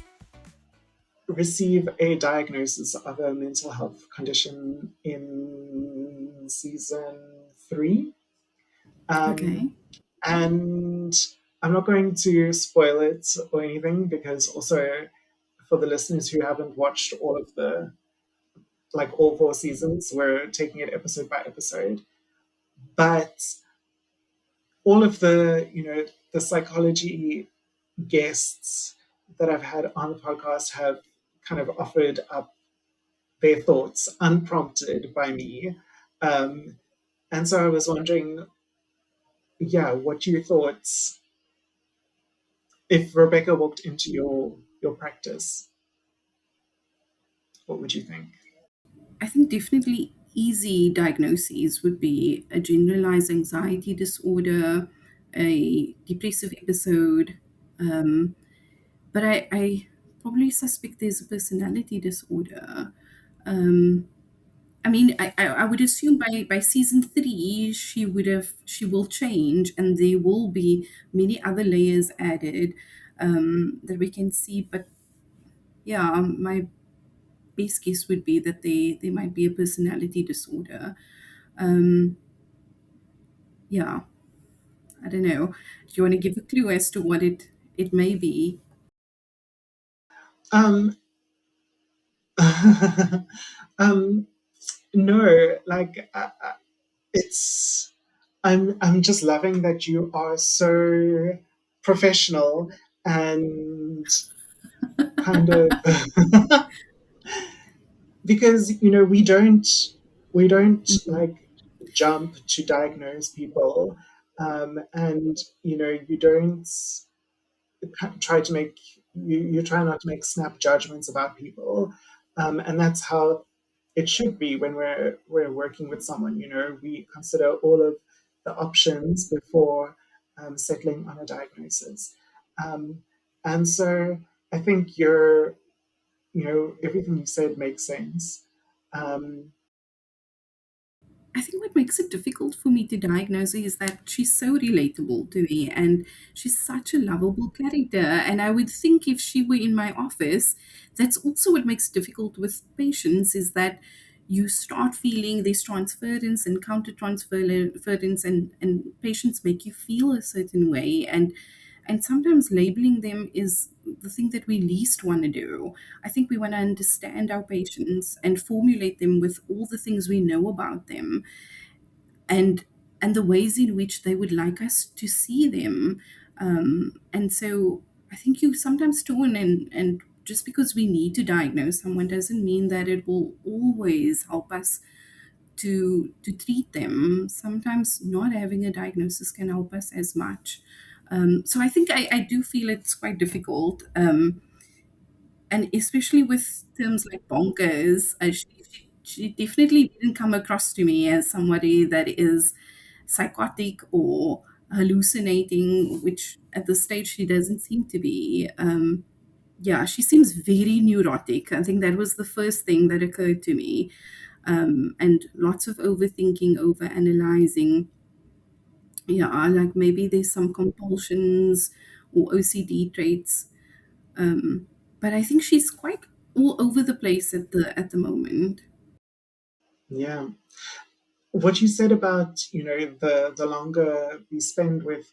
receive a diagnosis of a mental health condition in season 3. Okay. And I'm not going to spoil it or anything because also for the listeners who haven't watched all 4 seasons, we're taking it episode by episode. But all of the psychology guests that I've had on the podcast have kind of offered up their thoughts unprompted by me. And so I was wondering, yeah, what your thoughts if Rebecca walked into your practice, what would you think? I think definitely easy diagnoses would be a generalized anxiety disorder, a depressive episode, um, but I probably suspect there's a personality disorder. Um, I mean, I would assume by season 3 she will change and there will be many other layers added that we can see. But yeah, my best guess would be that there might be a personality disorder. Um, yeah, I don't know. Do you want to give a clue as to what it may be? Um, um, no, like it's. I'm just loving that you are so professional and kind of because we don't Mhm. like jump to diagnose people, and you don't try to make you try not to make snap judgments about people, and that's how it should be when we're working with someone. We consider all of the options before settling on a diagnosis, um, and so I think everything you said makes sense. um, I think what makes it difficult for me to diagnose her is that she's so relatable to me and she's such a lovable character. And I would think if she were in my office, that's also what makes it difficult with patients is that you start feeling this transference and counter transference and patients make you feel a certain way. And sometimes labeling them is the thing that we least want to do. I think we want to understand our patients and formulate them with all the things we know about them and the ways in which they would like us to see them. And so I think you sometimes torn and just because we need to diagnose someone doesn't mean that it will always help us to treat them. Sometimes not having a diagnosis can help us as much. So I think I do feel it's quite difficult, and especially with terms like bonkers. She definitely didn't come across to me as somebody that is psychotic or hallucinating, which at this stage she doesn't seem to be. Yeah, she seems very neurotic. I think that was the first thing that occurred to me. And lots of overthinking, over analyzing. Yeah, like maybe there's some compulsions or OCD traits. Um, but I think she's quite all over the place at the moment. Yeah. What you said about, the longer we spend with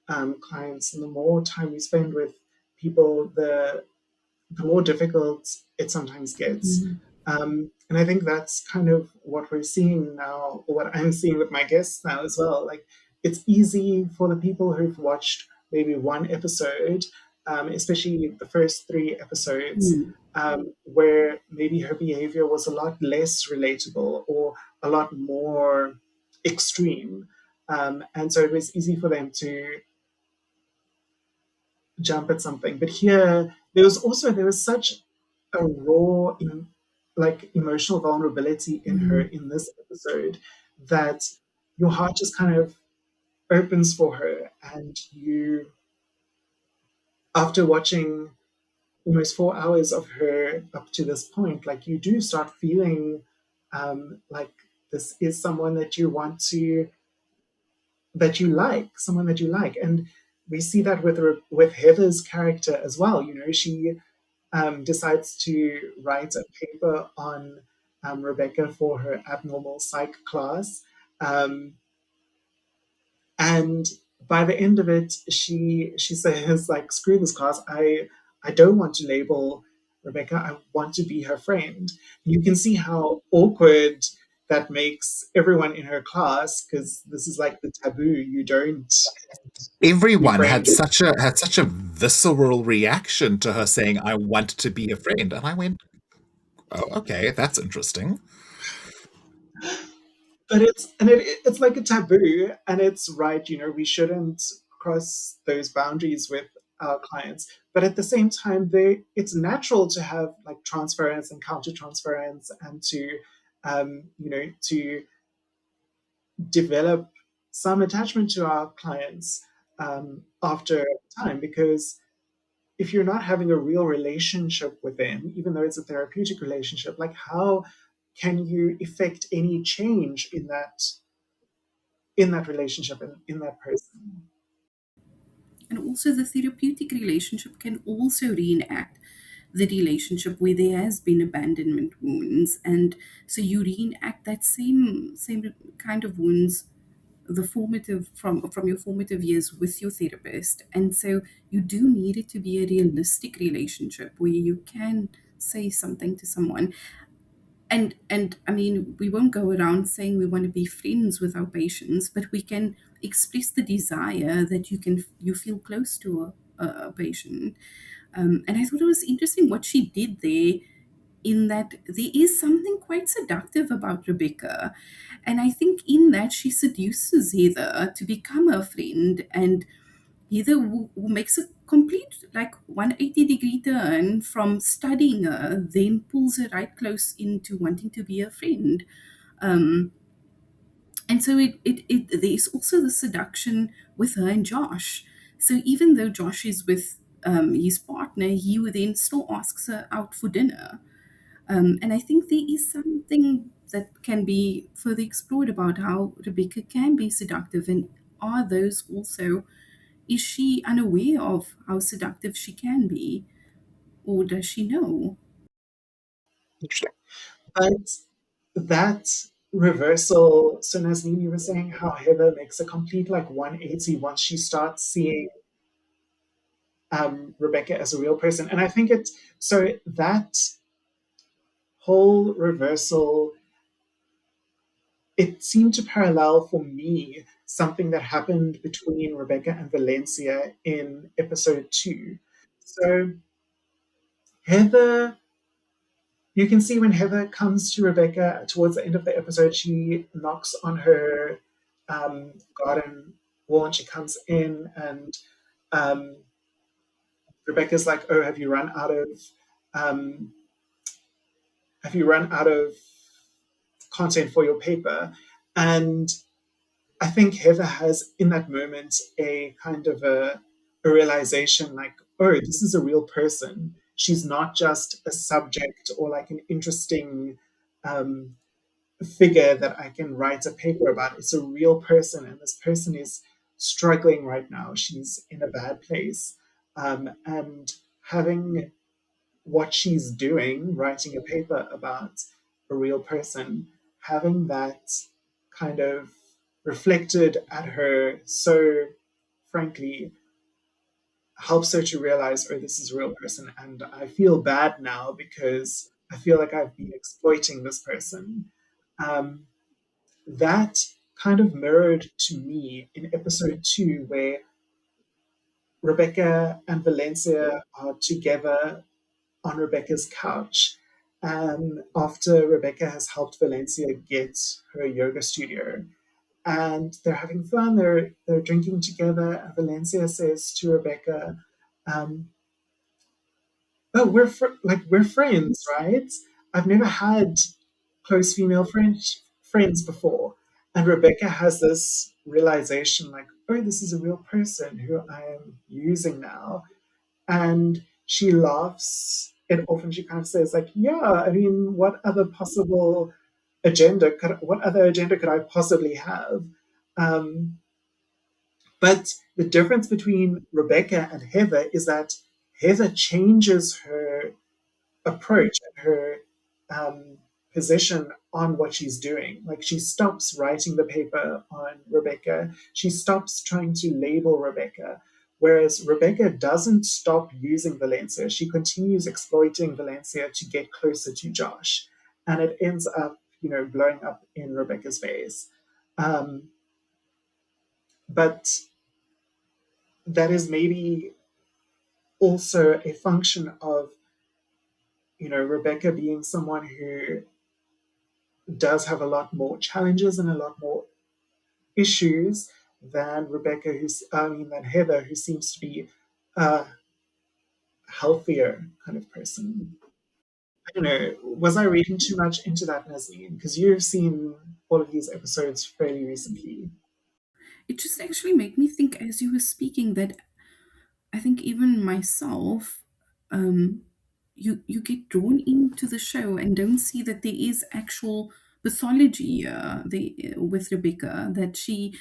clients and the more time we spend with people, the more difficult it sometimes gets. Mm. And I think that's kind of what we're seeing now, or what I'm seeing with my guests now as well. Like, it's easy for the people who've watched maybe one episode, especially the first three episodes, Mm. where maybe her behavior was a lot less relatable or a lot more extreme. And so it was easy for them to jump at something. But here, there was such a raw, like emotional vulnerability in her Mm. in this episode that your heart just kind of opens for her, and after watching almost 4 hours of her up to this point, like you do start feeling like this is someone that you want to that you like, someone that you like, and we see that with Heather's character as well. She decides to write a paper on Rebecca for her abnormal psych class. Um, and by the end of it, she says, like, screw this class. I don't want to label Rebecca. I want to be her friend. You can see how awkward that makes everyone in her class, because this is like the taboo. You don't Everyone befriend. had such a visceral reaction to her saying, "I want to be a friend," and I went, "Oh, okay, that's interesting." But it's like a taboo, and it's right. We shouldn't cross those boundaries with our clients. But at the same time, it's natural to have like transference and counter transference, and to develop some attachment to our clients after time, because if you're not having a real relationship with them, even though it's a therapeutic relationship, like, how can you effect any change in that relationship and in that person? And also, the therapeutic relationship can also reenact the relationship where there has been abandonment wounds, and so you reenact that same kind of wounds, the formative from your formative years with your therapist. And so you do need it to be a realistic relationship where you can say something to someone. And I mean, we won't go around saying we want to be friends with our patients, but we can express the desire that you feel close to a patient. And I thought it was interesting what she did there, in that there is something quite seductive about Rebecca. And I think in that she seduces Heather to become her friend, and Heather who makes a complete like 180-degree turn from studying her, then pulls her right close into wanting to be a friend. Um, and so there's also the seduction with her and Josh. So even though Josh is with his partner, he would then still asks her out for dinner. And I think there is something that can be further explored about how Rebecca can be seductive, and are those also, is she unaware of how seductive she can be, or does she know? Interesting. But that reversal, so Nazneen, you were saying how Heather makes a complete like 180 once she starts seeing Rebecca as a real person. And I think that whole reversal, it seemed to parallel for me something that happened between Rebecca and Valencia in episode 2. So Heather, you can see when Heather comes to Rebecca towards the end of the episode, she knocks on her garden wall and she comes in and Rebecca's like, "Oh, um, have you run out of content for your paper?" And I think Heather has in that moment a kind of a realization like, oh, this is a real person. She's not just a subject or like an interesting um, figure that I can write a paper about. It's a real person, and this person is struggling right now. She's in a bad place. And having what she's doing, writing a paper about a real person, having that kind of reflected at her so frankly helps her to realize, oh, this is a real person. And I feel bad now because I feel like I've been exploiting this person. Um, that kind of mirrored to me in episode 2, where Rebecca and Valencia are together on Rebecca's couch. After Rebecca has helped Valencia get her yoga studio, and they're having fun, they're drinking together, and Valencia says to Rebecca, "Oh, we're friends, right? I've never had close female friends before." And Rebecca has this realization, like, "Oh, this is a real person who I am using now." And she laughs it off and she kind of says like, yeah, I mean, what other agenda could I possibly have? But the difference between Rebecca and Heather is that Heather changes her approach and her position on what she's doing. Like, she stops writing the paper on Rebecca. She stops trying to label Rebecca. Whereas Rebecca doesn't stop using Valencia. She continues exploiting Valencia to get closer to Josh. And it ends up, blowing up in Rebecca's face. But that is maybe also a function of, Rebecca being someone who does have a lot more challenges and a lot more issues than than Heather, who seems to be a healthier kind of person. I don't know. Was I reading too much into that, Nazneen? Because you've seen all of these episodes fairly recently. It just actually made me think as you were speaking that I think even myself, um, you get drawn into the show and don't see that there is actual pathology with Rebecca, that she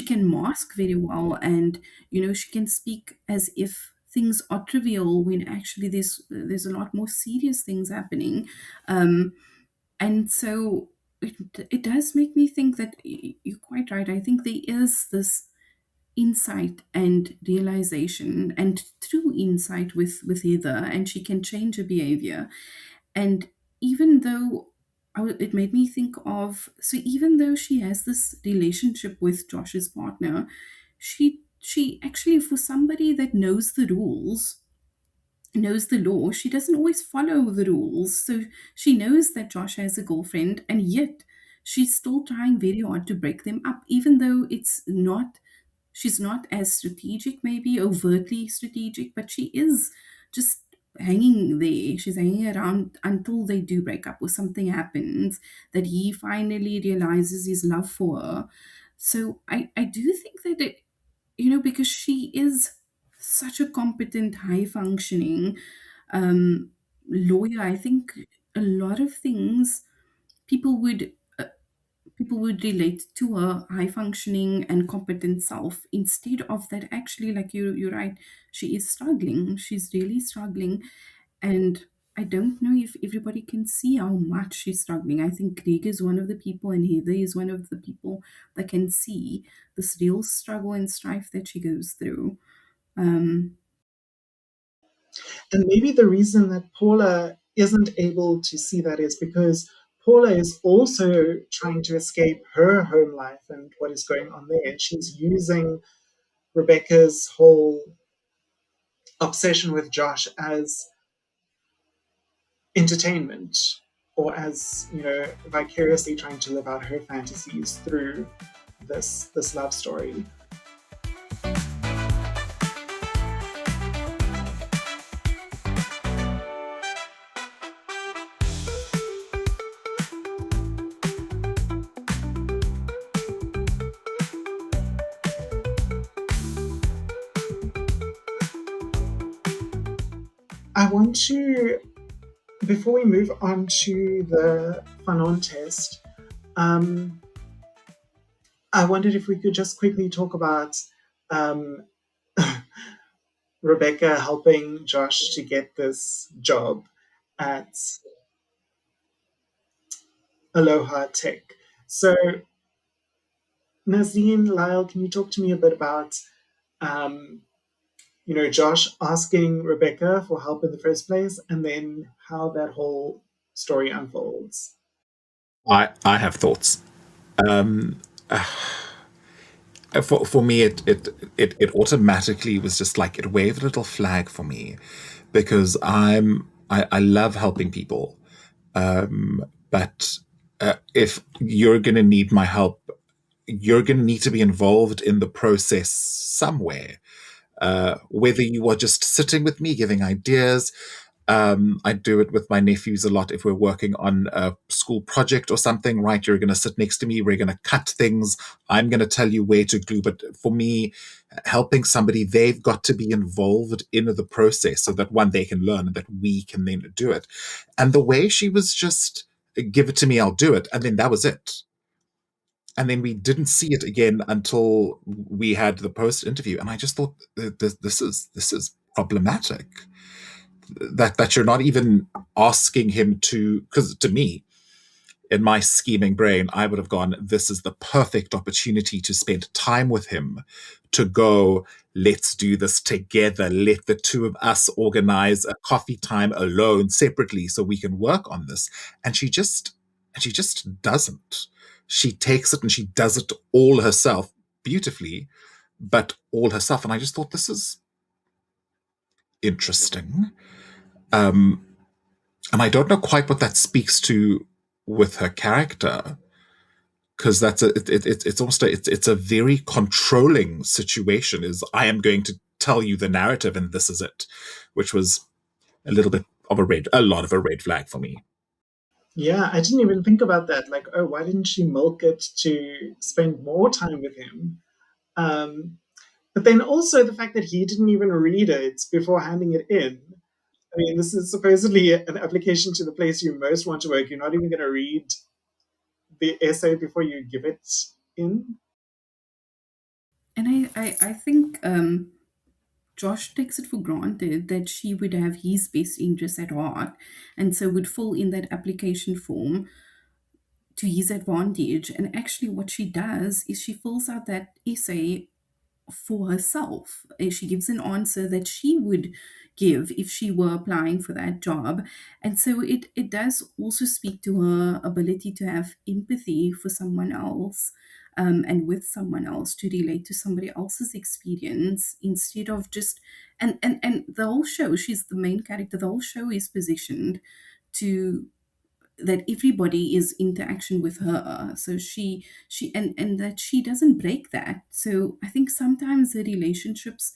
can mask very well, and she can speak as if things are trivial when actually there's a lot more serious things happening, and so it does make me think that you're quite right. I think there is this insight and realization and true insight with Heather, and she can change her behavior. And even though it made me think of, so even though she has this relationship with Josh's partner, she actually, for somebody that knows the rules, knows the law, she doesn't always follow the rules. So she knows that Josh has a girlfriend, and yet she's still trying very hard to break them up, even though she's not as strategic, maybe overtly strategic, but she is just hanging there. She's hanging around until they do break up or something happens that he finally realizes his love for her. So I do think that because she is such a competent, high functioning lawyer, I think a lot of things people would people would relate to her high functioning and competent self, instead of that. Actually, like you're right, she is struggling, she's really struggling. And I don't know if everybody can see how much she's struggling. I think Greg is one of the people, and Heather is one of the people that can see this real struggle and strife that she goes through. um And maybe the reason that Paula isn't able to see that is because Paula is also trying to escape her home life and what is going on there. And she's using Rebecca's whole obsession with Josh as entertainment, or as, vicariously trying to live out her fantasies through this love story. I want to, before we move on to the Fanon test, I wondered if we could just quickly talk about Rebecca helping Josh to get this job at Aloha Tech. So, Nazneen, Lyle, can you talk to me a bit about, Josh asking Rebecca for help in the first place, and then how that whole story unfolds? I have thoughts. Um, for me, it automatically was just like it waved a little flag for me, because I love helping people, but if you're going to need my help, you're going to need to be involved in the process somewhere. Whether you are just sitting with me giving ideas. I do it with my nephews a lot. If we're working on a school project or something, right, you're going to sit next to me. We're going to cut things. I'm going to tell you where to glue. But for me, helping somebody, they've got to be involved in the process so that one, they can learn and that we can then do it. And the way she was just, give it to me, I'll do it. And then that was it. And then we didn't see it again until we had the post interview. And I just thought, this is problematic. That you're not even asking him to, because to me, in my scheming brain, I would have gone, this is the perfect opportunity to spend time with him, to go, let's do this together. Let the two of us organize a coffee time alone, separately, so we can work on this. And she just doesn't. She takes it and she does it all herself, beautifully, but all herself. And I just thought, this is interesting. And I don't know quite what that speaks to with her character, because it's almost it's a very controlling situation. Is I am going to tell you the narrative and this is it, which was a lot of a red flag for me. Yeah, I didn't even think about that. Like, oh, why didn't she milk it to spend more time with him? But then also the fact that he didn't even read it before handing it in. I mean, this is supposedly an application to the place you most want to work. You're not even going to read the essay before you give it in. And I think Josh takes it for granted that she would have his best interests at heart, and so would fill in that application form to his advantage. And actually, what she does is she fills out that essay for herself. She gives an answer that she would give if she were applying for that job. And so it does also speak to her ability to have empathy for someone else, and with someone else, to relate to somebody else's experience instead of just, and the whole show, she's the main character, the whole show is positioned to that everybody is interaction with her, so she and that she doesn't break that. So I think sometimes the relationships,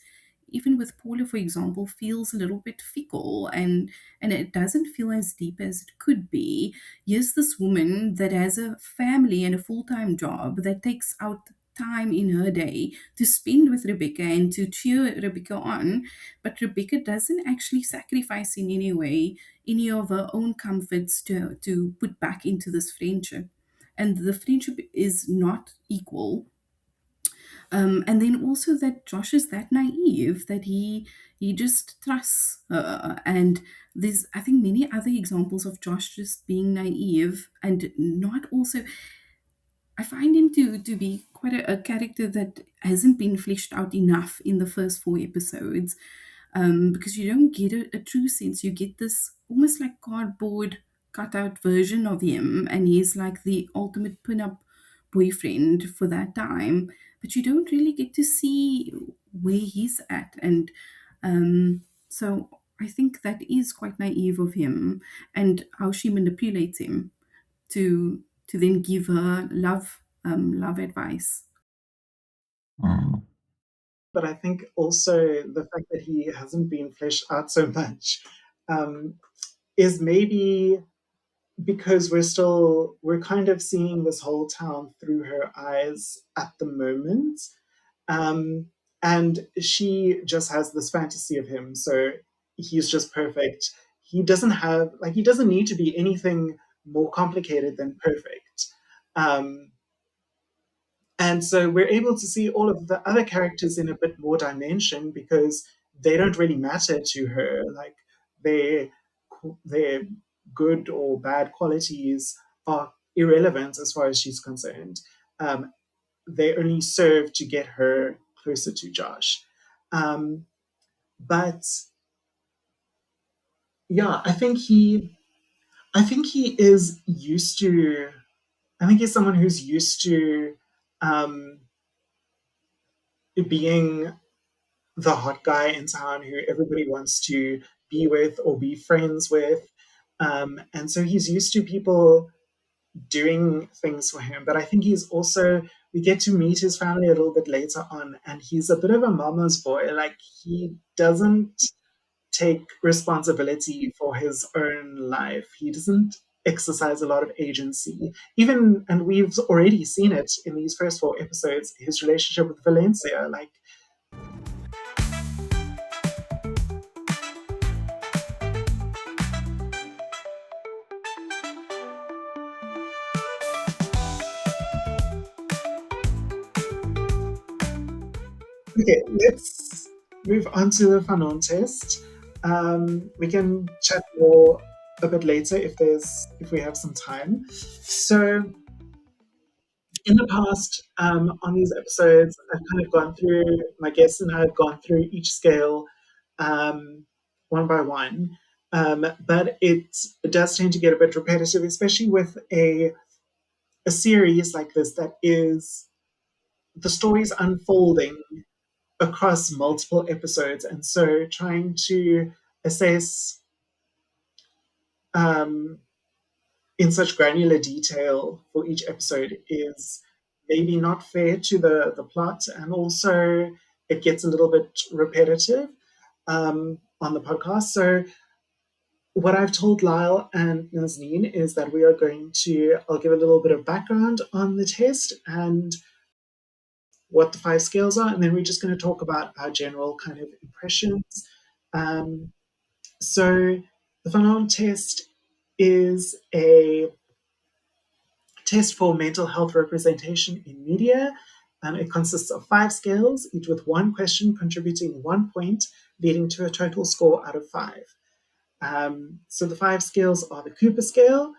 even with Paula, for example, feels a little bit fickle, and it doesn't feel as deep as it could be. Here's this woman that has a family and a full-time job that takes out time in her day to spend with Rebecca and to cheer Rebecca on, but Rebecca doesn't actually sacrifice in any way any of her own comforts to put back into this friendship. And the friendship is not equal. And then also that Josh is that naive that he just trusts her. And there's, I think, many other examples of Josh just being naive and not also. I find him to be quite a character that hasn't been fleshed out enough in the first 4 episodes, because you don't get a true sense. You get this almost like cardboard cutout version of him, and he's like the ultimate pin-up boyfriend for that time, but you don't really get to see where he's at. And so I think that is quite naive of him, and how she manipulates him to then give her love advice. Mm. But I think also the fact that he hasn't been fleshed out so much is maybe because we're kind of seeing this whole town through her eyes at the moment. Um, and she just has this fantasy of him. So he's just perfect. He doesn't need to be anything more complicated than perfect. Um, and so we're able to see all of the other characters in a bit more dimension because they don't really matter to her. Like their their good or bad qualities are irrelevant as far as she's concerned. They only serve to get her closer to Josh. Um, but yeah, I think he is used to. I think he's someone who's used to um, being the hot guy in town who everybody wants to be with or be friends with. And so he's used to people doing things for him. But I think he's also, we get to meet his family a little bit later on, and he's a bit of a mama's boy. Like he doesn't take responsibility for his own life. He doesn't exercise a lot of agency. Even, and we've already seen it in these first 4 episodes, his relationship with Valencia. Like okay, let's move on to the Fanon test. We can chat more a bit later if we have some time. So in the past, on these episodes, I've kind of gone through my guests and I have gone through each scale one by one. But it does tend to get a bit repetitive, especially with a series like this that is the stories unfolding across multiple episodes. And so trying to assess um, in such granular detail for each episode is maybe not fair to the plot. And also it gets a little bit repetitive on the podcast. So what I've told Lyle and Nazneen is that we are going to, I'll give a little bit of background on the test and what the 5 scales are, and then we're just going to talk about our general kind of impressions. Um, so the Fanon test is a test for mental health representation in media. It consists of 5 scales, each with 1 question contributing 1 point, leading to a total score out of 5. So the 5 scales are the Cooper scale.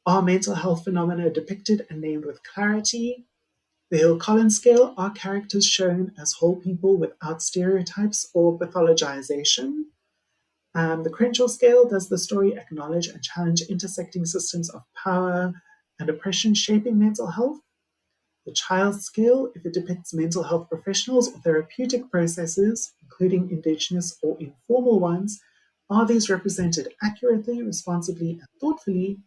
Are mental health phenomena depicted and named with clarity? The Hill-Collins scale, are characters shown as whole people without stereotypes or pathologization? The Crenshaw scale, does the story acknowledge and challenge intersecting systems of power and oppression shaping mental health? The Childs scale, if it depicts mental health professionals or therapeutic processes, including Indigenous or informal ones, are these represented accurately, responsibly, and thoughtfully?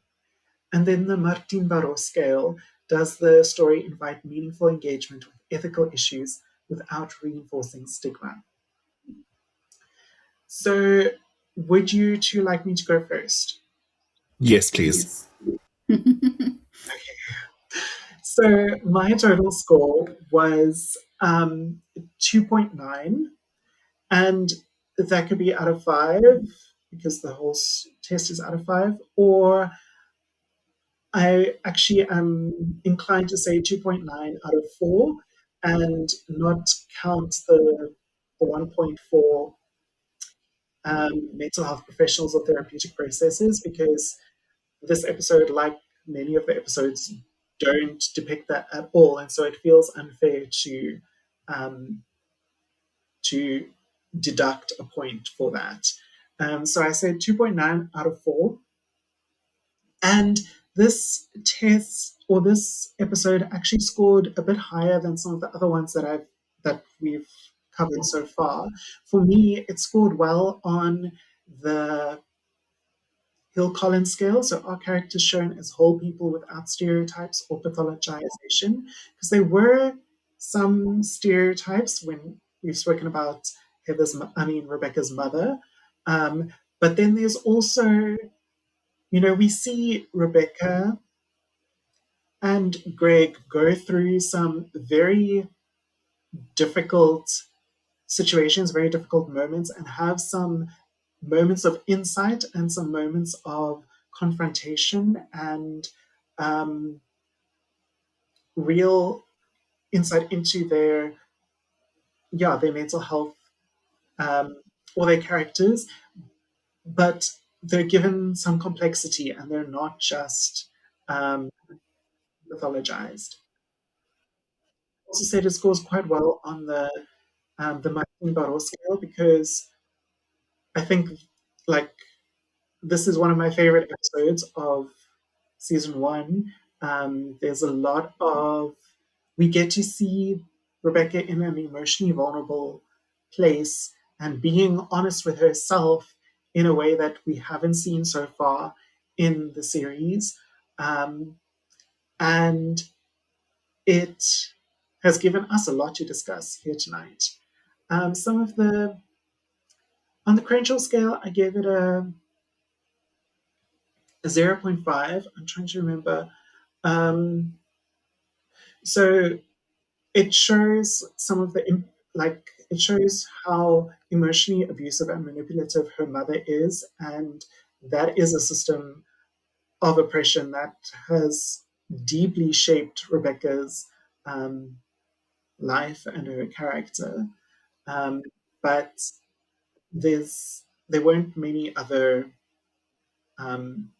And then the Martin Barros scale, does the story invite meaningful engagement with ethical issues without reinforcing stigma? So, would you two like me to go first? Yes, please. Yes. So, my total score was 2.9, and that could be out of 5 because the whole test is out of 5, or I actually am inclined to say 2.9 out of 4 and not count the 1.4 mental health professionals or therapeutic processes, because this episode, like many of the episodes, don't depict that at all. And so it feels unfair um, to deduct a point for that. So I said 2.9 out of 4. And this test or this episode actually scored a bit higher than some of the other ones that we've covered so far. For me, it scored well on the Hill Collins scale. So are characters shown as whole people without stereotypes or pathologization? Because there were some stereotypes when we've spoken about Rebecca's mother. Um, but then there's also, we see Rebecca and Greg go through some very difficult situations, very difficult moments, and have some moments of insight and some moments of confrontation and um, real insight into their mental health or their characters, but they're given some complexity and they're not just um, mythologized. Also said it scores quite well on the Martin Barreau scale because I think like this is one of my favorite episodes of season one. There's a lot of we get to see Rebecca in an emotionally vulnerable place and being honest with herself in a way that we haven't seen so far in the series. And it has given us a lot to discuss here tonight. Some of the On the Crenshaw scale, I gave it a 0.5. I'm trying to remember. So it shows some of it shows how emotionally abusive and manipulative her mother is, and that is a system of oppression that has deeply shaped Rebecca's um, life and her character. Um, but there weren't many other um,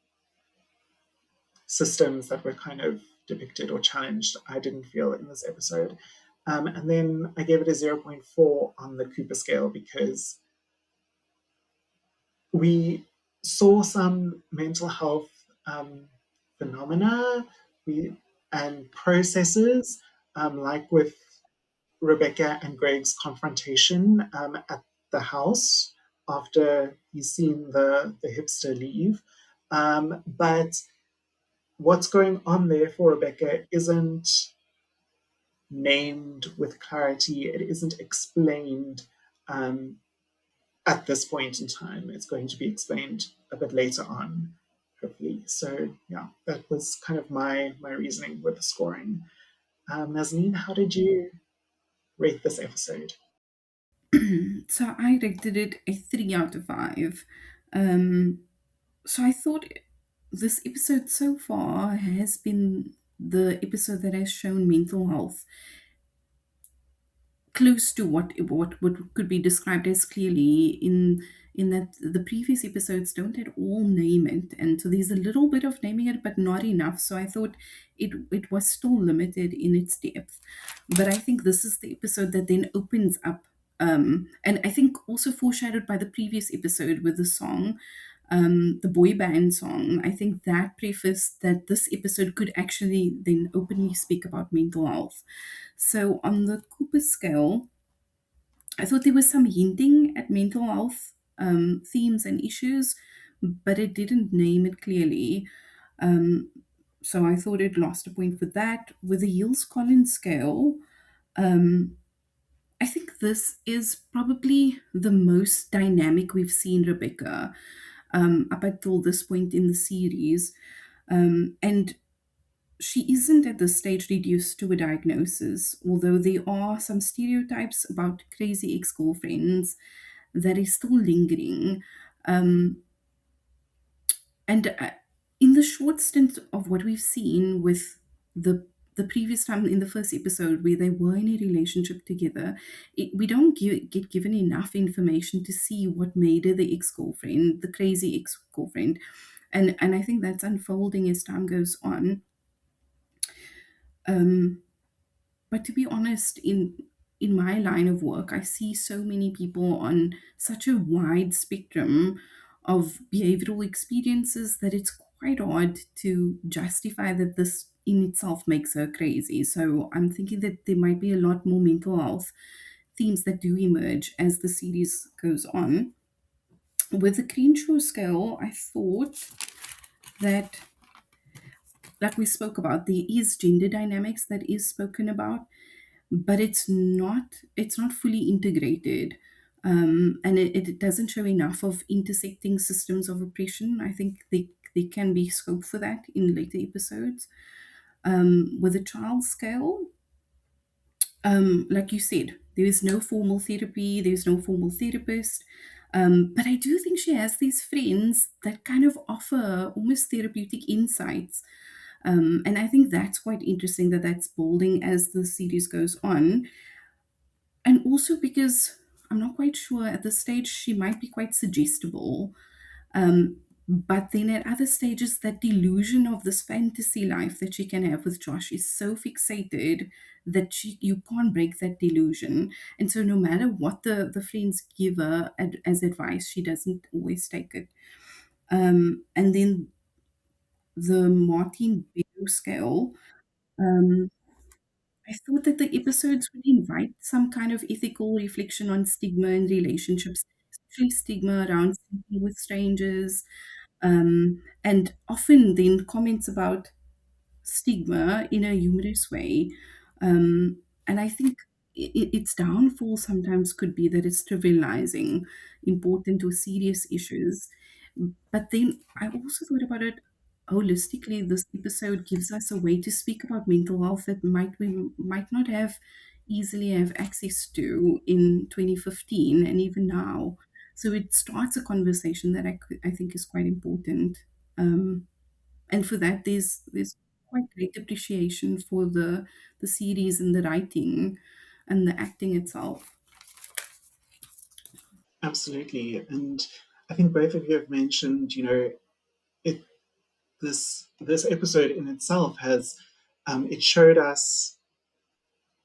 systems that were kind of depicted or challenged, I didn't feel, in this episode. And then I gave it a 0.4 on the Cooper scale because we saw some mental health phenomena and processes, like with Rebecca and Greg's confrontation at the house after he's seen the hipster leave. But what's going on there for Rebecca isn't named with clarity. It isn't explained at this point in time. It's going to be explained a bit later on, hopefully. So yeah, that was kind of my reasoning with the scoring. Nazneen, how did you rate this episode? So I rated it a 3 out of 5. Um, so I thought this episode so far has been the episode that has shown mental health close to what could be described as clearly in that the previous episodes don't at all name it, and so there's a little bit of naming it but not enough. So I thought it was still limited in its depth, but I think this is the episode that then opens up, and I think also foreshadowed by the previous episode with the song, the boy band song. I think that prefaced that this episode could actually then openly speak about mental health. So on the Cooper scale, I thought there was some hinting at mental health themes and issues, but it didn't name it clearly. Um, so I thought it lost a point for that. With the Hills Collins scale, um, I think this is probably the most dynamic we've seen Rebecca up until this point in the series. And she isn't at this stage reduced to a diagnosis, although there are some stereotypes about crazy ex-girlfriends that is still lingering. Um, and in the short stint of what we've seen with the previous time in the first episode where they were in a relationship together, we don't get given enough information to see what made her the ex-girlfriend, the crazy ex-girlfriend. And I think that's unfolding as time goes on. But to be honest, in my line of work, I see so many people on such a wide spectrum of behavioral experiences that it's quite hard to justify that this in itself makes her crazy. So I'm thinking that there might be a lot more mental health themes that do emerge as the series goes on. With the Crenshaw scale, I thought that, like we spoke about, there is gender dynamics that is spoken about, but it's not fully integrated, and it doesn't show enough of intersecting systems of oppression. I think there can be scope for that in later episodes. With the child scale, like you said, there is no formal therapy, there's no formal therapist. But I do think she has these friends that kind of offer almost therapeutic insights. And I think that's quite interesting that that's building as the series goes on. And also because I'm not quite sure at this stage, she might be quite suggestible. But then at other stages, that delusion of this fantasy life that she can have with Josh is so fixated that you can't break that delusion. And so no matter what the friends give her as advice, she doesn't always take it. And then the Martin Bedo scale, um, I thought that the episodes would invite some kind of ethical reflection on stigma in relationships, especially stigma around sleeping with strangers, and often then comments about stigma in a humorous way. And I think its downfall sometimes could be that it's trivializing important or serious issues. But then I also thought about it holistically. This episode gives us a way to speak about mental health that we might not have easily have access to in 2015 and even now. So it starts a conversation that I think is quite important. Um, and for that, there's quite great appreciation for the series and the writing and the acting itself. Absolutely. And I think both of you have mentioned, it this episode in itself has it showed us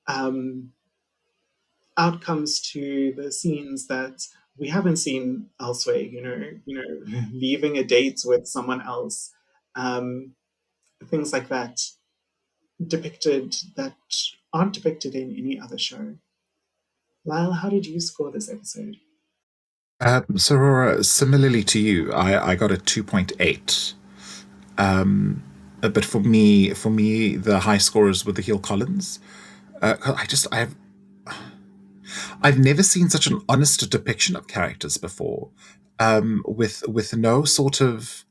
um, outcomes to the scenes that we haven't seen elsewhere. Leaving a date with someone else, um, things like that, depicted that aren't depicted in any other show. Lyle, how did you score this episode? So, Aurora, similarly to you, I got a 2.8. But for me, the high scorers were the Hill Collins. 'Cause I've never seen such an honest depiction of characters before, with no sort of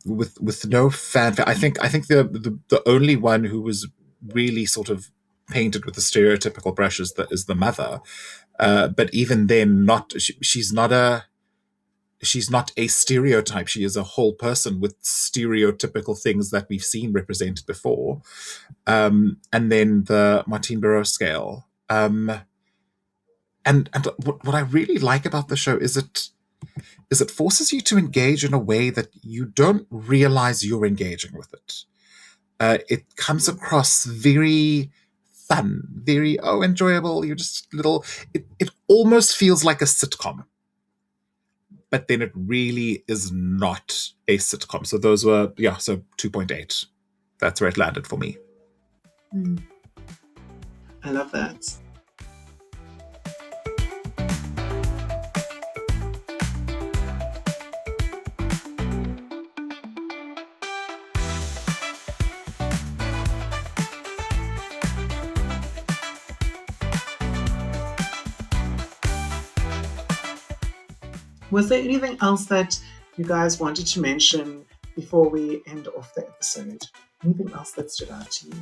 with no fanfare. I think the only one who was really sort of painted with the stereotypical brush is the mother. But even then, she's not a stereotype. She is a whole person with stereotypical things that we've seen represented before. And then the Martin Barreau scale. And what I really like about the show is it forces you to engage in a way that you don't realize you're engaging with it. It comes across very fun, very enjoyable. You're just little. It almost feels like a sitcom, but then it really is not a sitcom. So those were, so 2.8. That's where it landed for me. I love that. Was there anything else that you guys wanted to mention before we end off the episode? Anything else that stood out to you?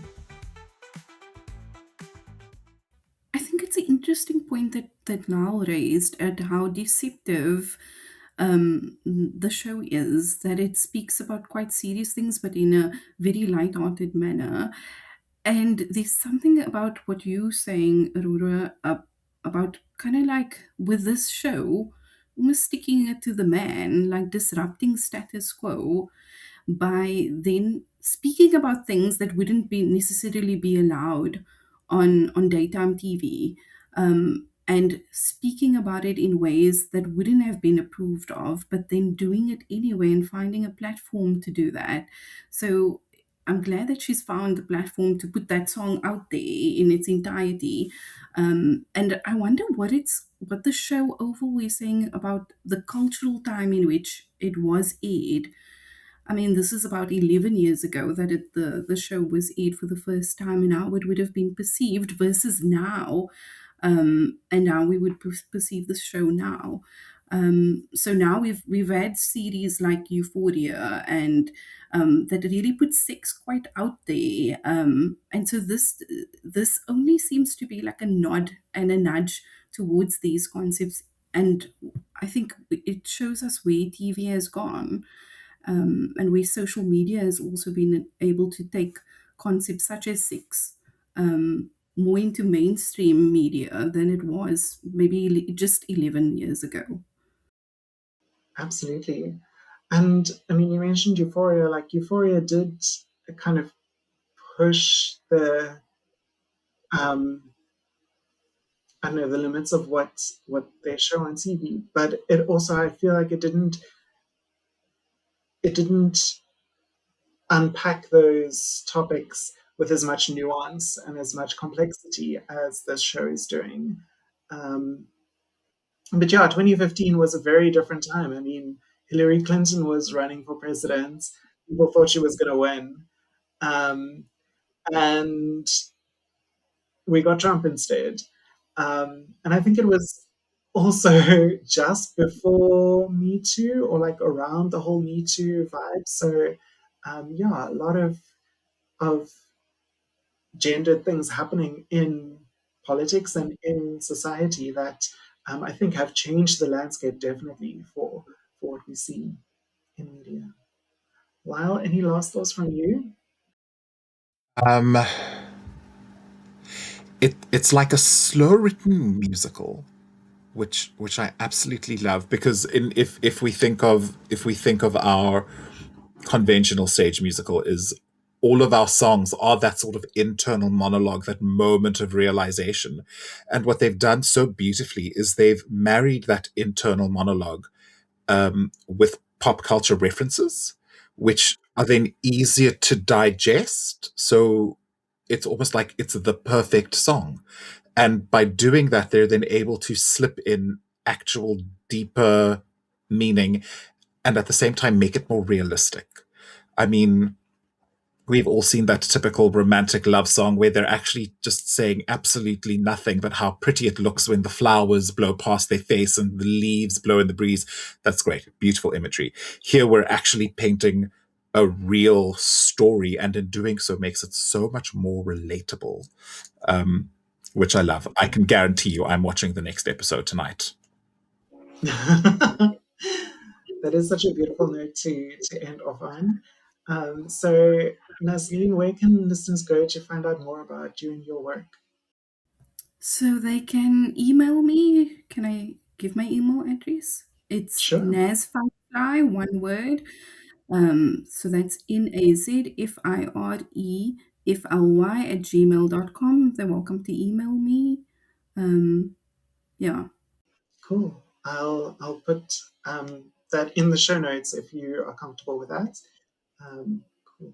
I think it's an interesting point that Niall raised at how deceptive the show is, that it speaks about quite serious things but in a very light-hearted manner. And there's something about what you're saying, Aurora, about kind of like with this show, almost sticking it to the man, like disrupting status quo by then speaking about things that wouldn't be necessarily be allowed on daytime TV, and speaking about it in ways that wouldn't have been approved of, but then doing it anyway and finding a platform to do that. So I'm glad that she's found the platform to put that song out there in its entirety. And I wonder what the show overall is saying about the cultural time in which it was aired. I mean, this is about 11 years ago that the show was aired for the first time, and how it would have been perceived versus now, and how we would perceive the show now. So now we've had series like Euphoria, and that really puts sex quite out there. And so this only seems to be like a nod and a nudge towards these concepts. And I think it shows us where TV has gone, and where social media has also been able to take concepts such as sex more into mainstream media than it was maybe just 11 years ago. Absolutely. And I mean, you mentioned Euphoria. Like Euphoria did kind of push the I don't know, the limits of what they show on TV, but it also, I feel like it didn't unpack those topics with as much nuance and as much complexity as this show is doing. Um, but yeah, 2015 was a very different time. I mean, Hillary Clinton was running for president. People thought she was going to win. Um, and we got Trump instead. And I think it was also just before Me Too, or like around the whole Me Too vibe. So yeah, a lot of gendered things happening in politics and in society that I think have changed the landscape definitely for what we see in media. Lyle, any last thoughts from you? Um, it's like a slow written musical, which I absolutely love, because if we think of our conventional stage musical, is all of our songs are that sort of internal monologue, that moment of realization. And what they've done so beautifully is they've married that internal monologue with pop culture references, which are then easier to digest. So it's almost like it's the perfect song. And by doing that, they're then able to slip in actual deeper meaning, and at the same time make it more realistic. I mean, we've all seen that typical romantic love song where they're actually just saying absolutely nothing but how pretty it looks when the flowers blow past their face and the leaves blow in the breeze. That's great. Beautiful imagery. Here we're actually painting a real story, and in doing so makes it so much more relatable, um, which I love. I can guarantee you I'm watching the next episode tonight. That is such a beautiful note to end off on. So, Nazneen, where can listeners go to find out more about you and your work? So they can email me. Can I give my email address? It's Sure. nazfirefly, one word. So that's nazfirefly@gmail.com. They're welcome to email me. Yeah. Cool. I'll put that in the show notes if you are comfortable with that. Cool.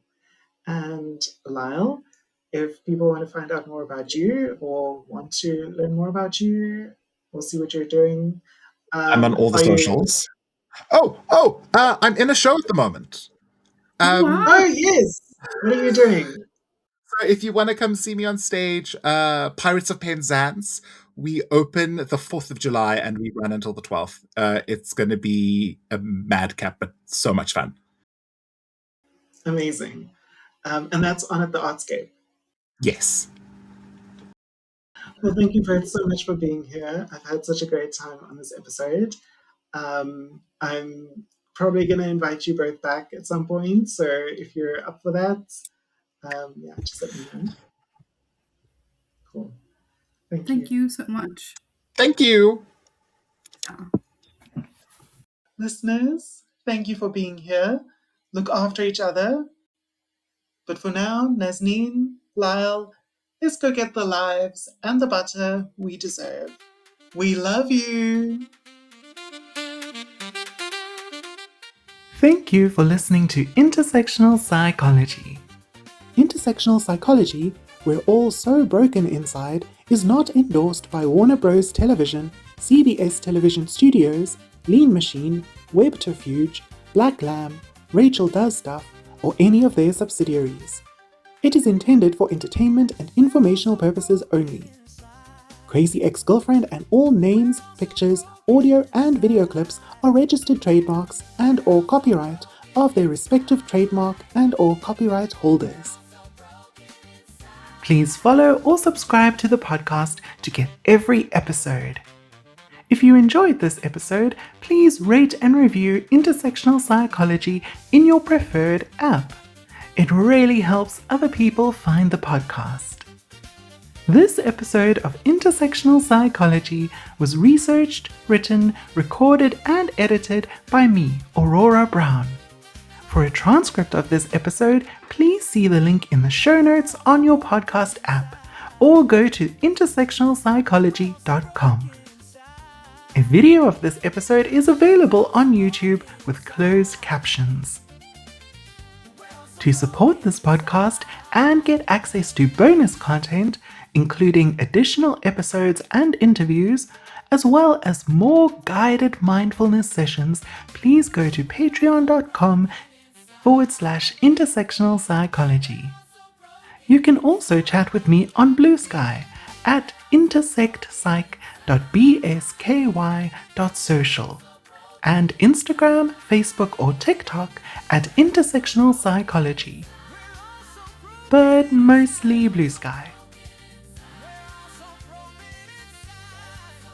And Lyle, if people want to find out more about you or want to learn more about you or see what you're doing, I'm on all the are you? socials. I'm in a show at the moment. Wow. Oh yes. What are you doing? So if you want to come see me on stage, Pirates of Penzance, we open the 4th of July and we run until the 12th. It's going to be a madcap, but so much fun. Amazing. And that's on at the Artscape. Yes. Well, thank you both so much for being here. I've had such a great time on this episode. I'm probably going to invite you both back at some point. So if you're up for that, yeah, just let me know. Cool. Thank you so much. Thank you. Listeners, thank you for being here. Look after each other. But for now, Nazneen, Lyle, let's go get the lives and the butter we deserve. We love you. Thank you for listening to Intersectional Psychology. Intersectional Psychology, We're All So Broken Inside, is not endorsed by Warner Bros. Television, CBS Television Studios, Lean Machine, Webterfuge, Black Lamb, Rachel Does Stuff, or any of their subsidiaries. It is intended for entertainment and informational purposes only. Crazy Ex-Girlfriend and all names, pictures, audio and video clips are registered trademarks and/or copyright of their respective trademark and/or copyright holders. Please follow or subscribe to the podcast to get every episode. If you enjoyed this episode, please rate and review Intersectional Psychology in your preferred app. It really helps other people find the podcast. This episode of Intersectional Psychology was researched, written, recorded, and edited by me, Aurora Brown. For a transcript of this episode, please see the link in the show notes on your podcast app or go to intersectionalpsychology.com. A video of this episode is available on YouTube with closed captions. To support this podcast and get access to bonus content, including additional episodes and interviews, as well as more guided mindfulness sessions, please go to patreon.com/intersectional psychology. You can also chat with me on Blue Sky at intersectpsych.bsky.social and Instagram, Facebook, or TikTok at Intersectional Psychology. But mostly Blue Sky.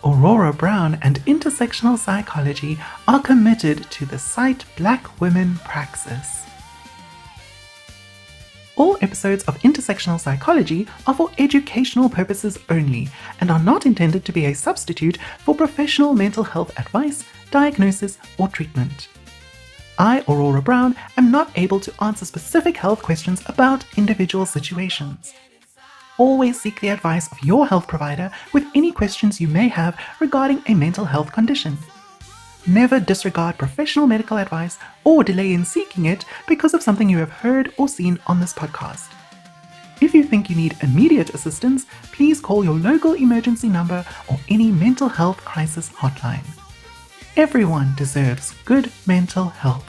Aurora Brown and Intersectional Psychology are committed to the site Black Women Praxis. All episodes of Intersectional Psychology are for educational purposes only and are not intended to be a substitute for professional mental health advice, diagnosis, or treatment. I, Aurora Brown, am not able to answer specific health questions about individual situations. Always seek the advice of your health provider with any questions you may have regarding a mental health condition. Never disregard professional medical advice or delay in seeking it because of something you have heard or seen on this podcast. If you think you need immediate assistance, please call your local emergency number or any mental health crisis hotline. Everyone deserves good mental health.